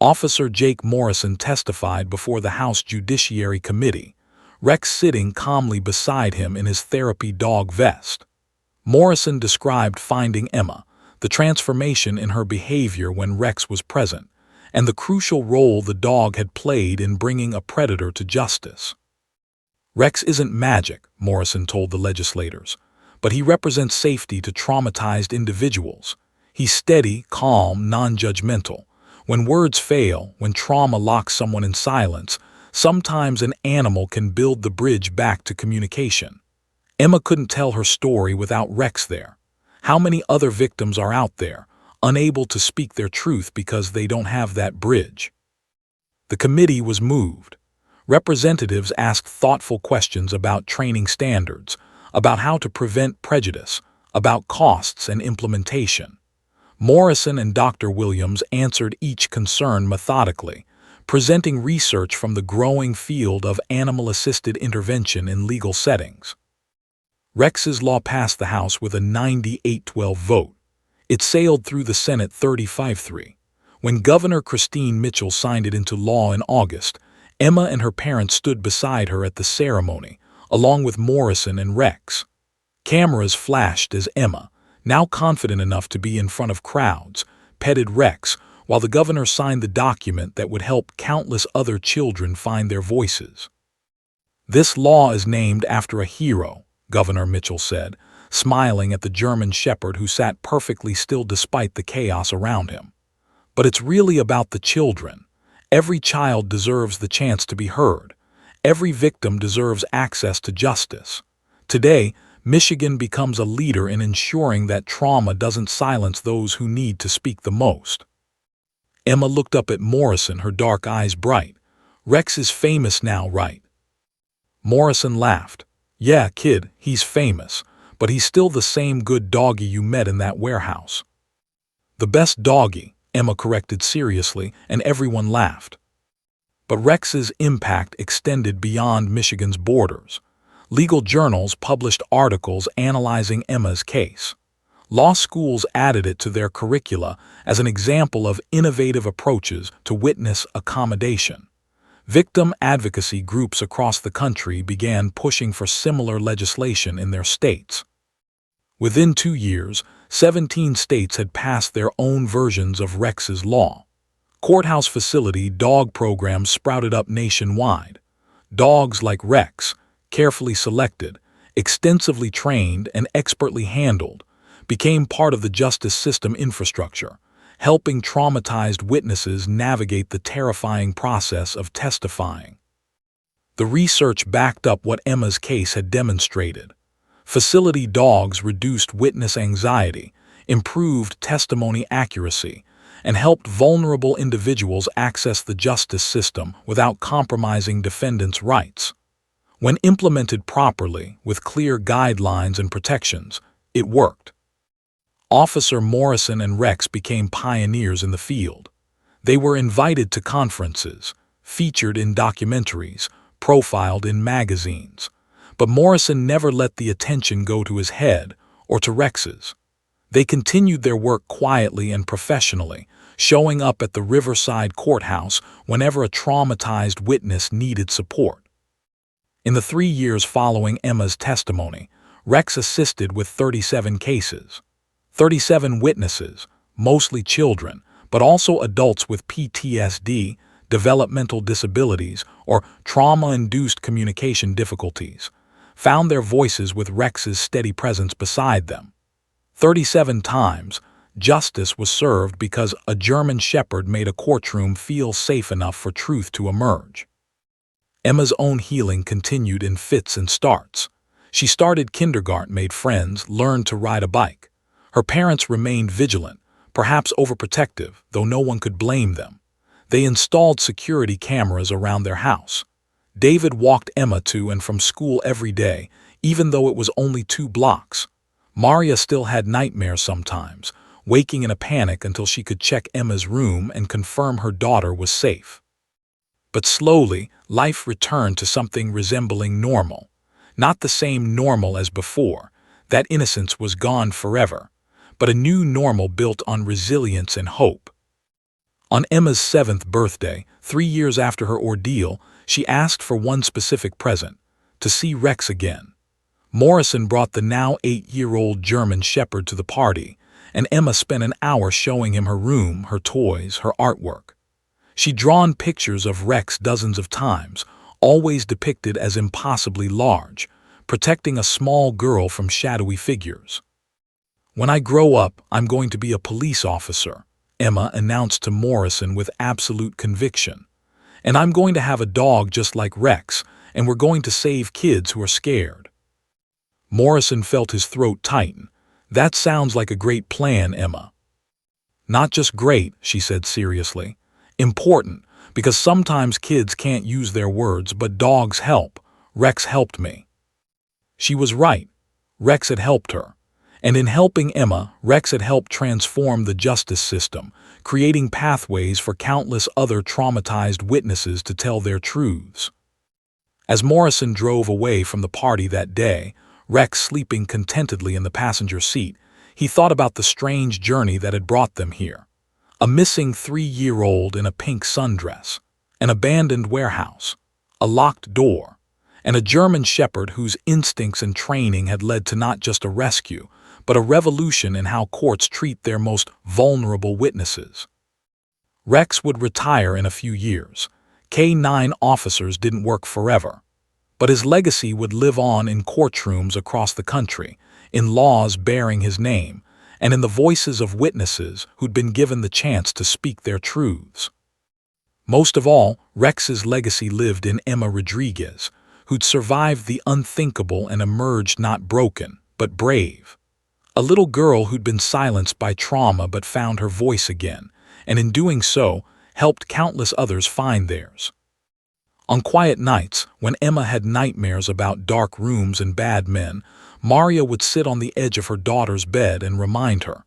Officer Jake Morrison testified before the House Judiciary Committee, Rex sitting calmly beside him in his therapy dog vest. Morrison described finding Emma, the transformation in her behavior when Rex was present, and the crucial role the dog had played in bringing a predator to justice. Rex isn't magic, Morrison told the legislators, but he represents safety to traumatized individuals. He's steady, calm, non-judgmental. When words fail, when trauma locks someone in silence, sometimes an animal can build the bridge back to communication. Emma couldn't tell her story without Rex there. How many other victims are out there, unable to speak their truth because they don't have that bridge? The committee was moved. Representatives asked thoughtful questions about training standards, about how to prevent prejudice, about costs and implementation. Morrison and Dr. Williams answered each concern methodically, presenting research from the growing field of animal-assisted intervention in legal settings. Rex's law passed the House with a 98-12 vote. It sailed through the Senate 35-3. When Governor Christine Mitchell signed it into law in August, Emma and her parents stood beside her at the ceremony, along with Morrison and Rex. Cameras flashed as Emma, now confident enough to be in front of crowds, petted Rex, while the governor signed the document that would help countless other children find their voices. "This law is named after a hero," Governor Mitchell said, smiling at the German shepherd who sat perfectly still despite the chaos around him. "But it's really about the children. Every child deserves the chance to be heard. Every victim deserves access to justice. Today, Michigan becomes a leader in ensuring that trauma doesn't silence those who need to speak the most." Emma looked up at Morrison, her dark eyes bright. "Rex is famous now, right?" Morrison laughed. "Yeah, kid, he's famous, but he's still the same good doggy you met in that warehouse." "The best doggy," Emma corrected seriously, and everyone laughed. But Rex's impact extended beyond Michigan's borders. Legal journals published articles analyzing Emma's case. Law schools added it to their curricula as an example of innovative approaches to witness accommodation. Victim advocacy groups across the country began pushing for similar legislation in their states. Within 2 years, 17 states had passed their own versions of Rex's law. Courthouse facility dog programs sprouted up nationwide. Dogs like Rex, carefully selected, extensively trained, and expertly handled, became part of the justice system infrastructure, helping traumatized witnesses navigate the terrifying process of testifying. The research backed up what Emma's case had demonstrated. Facility dogs reduced witness anxiety, improved testimony accuracy, and helped vulnerable individuals access the justice system without compromising defendants' rights. When implemented properly, with clear guidelines and protections, it worked. Officer Morrison and Rex became pioneers in the field. They were invited to conferences, featured in documentaries, profiled in magazines. But Morrison never let the attention go to his head or to Rex's. They continued their work quietly and professionally, showing up at the Riverside Courthouse whenever a traumatized witness needed support. In the 3 years following Emma's testimony, Rex assisted with 37 cases. 37 witnesses, mostly children, but also adults with PTSD, developmental disabilities, or trauma-induced communication difficulties, found their voices with Rex's steady presence beside them. 37 times, justice was served because a German shepherd made a courtroom feel safe enough for truth to emerge. Emma's own healing continued in fits and starts. She started kindergarten, made friends, learned to ride a bike. Her parents remained vigilant, perhaps overprotective, though no one could blame them. They installed security cameras around their house. David walked Emma to and from school every day, even though it was only 2 blocks. Maria still had nightmares sometimes, waking in a panic until she could check Emma's room and confirm her daughter was safe. But slowly, life returned to something resembling normal. Not the same normal as before. That innocence was gone forever. but a new normal built on resilience and hope. On Emma's 7th birthday, 3 years after her ordeal, she asked for one specific present: to see Rex again. Morrison brought the now 8-year-old German Shepherd to the party, and Emma spent an hour showing him her room, her toys, her artwork. She'd drawn pictures of Rex dozens of times, always depicted as impossibly large, protecting a small girl from shadowy figures. "When I grow up, I'm going to be a police officer," Emma announced to Morrison with absolute conviction. "And I'm going to have a dog just like Rex, and we're going to save kids who are scared." Morrison felt his throat tighten. "That sounds like a great plan, Emma." "Not just great," she said seriously. "Important, because sometimes kids can't use their words, but dogs help. Rex helped me." She was right. Rex had helped her. And in helping Emma, Rex had helped transform the justice system, creating pathways for countless other traumatized witnesses to tell their truths. As Morrison drove away from the party that day, Rex sleeping contentedly in the passenger seat, he thought about the strange journey that had brought them here. A missing 3-year-old in a pink sundress, an abandoned warehouse, a locked door, and a German Shepherd whose instincts and training had led to not just a rescue, but a revolution in how courts treat their most vulnerable witnesses. Rex would retire in a few years. K-9 officers didn't work forever. But his legacy would live on in courtrooms across the country, in laws bearing his name, and in the voices of witnesses who'd been given the chance to speak their truths. Most of all, Rex's legacy lived in Emma Rodriguez, who'd survived the unthinkable and emerged not broken, but brave. A little girl who'd been silenced by trauma but found her voice again, and in doing so, helped countless others find theirs. On quiet nights, when Emma had nightmares about dark rooms and bad men, Maria would sit on the edge of her daughter's bed and remind her,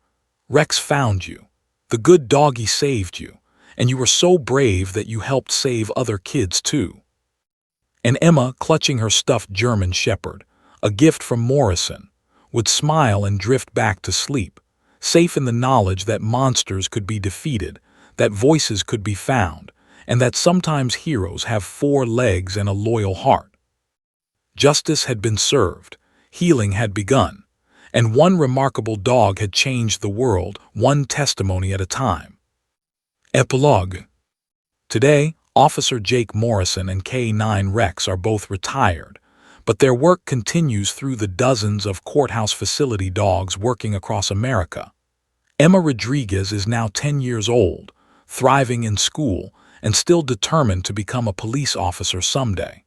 "Rex found you. The good doggy saved you, and you were so brave that you helped save other kids too." And Emma, clutching her stuffed German Shepherd, a gift from Morrison, would smile and drift back to sleep, safe in the knowledge that monsters could be defeated, that voices could be found, and that sometimes heroes have 4 legs and a loyal heart. Justice had been served, healing had begun, and one remarkable dog had changed the world, one testimony at a time. Epilogue. Today, Officer Jake Morrison and K-9 Rex are both retired, but their work continues through the dozens of courthouse facility dogs working across America. Emma Rodriguez is now 10 years old, thriving in school, and still determined to become a police officer someday.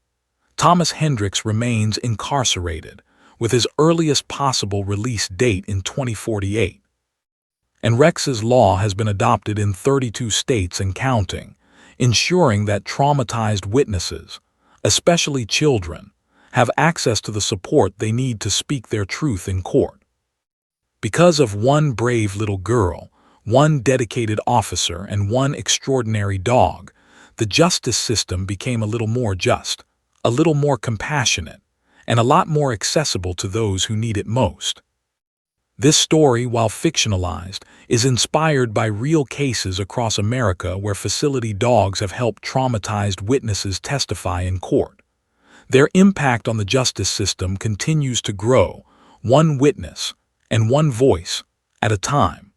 Thomas Hendricks remains incarcerated, with his earliest possible release date in 2048. And Rex's law has been adopted in 32 states and counting, ensuring that traumatized witnesses, especially children, have access to the support they need to speak their truth in court. Because of one brave little girl, one dedicated officer, and one extraordinary dog, the justice system became a little more just, a little more compassionate, and a lot more accessible to those who need it most. This story, while fictionalized, is inspired by real cases across America where facility dogs have helped traumatized witnesses testify in court. Their impact on the justice system continues to grow, one witness and one voice at a time.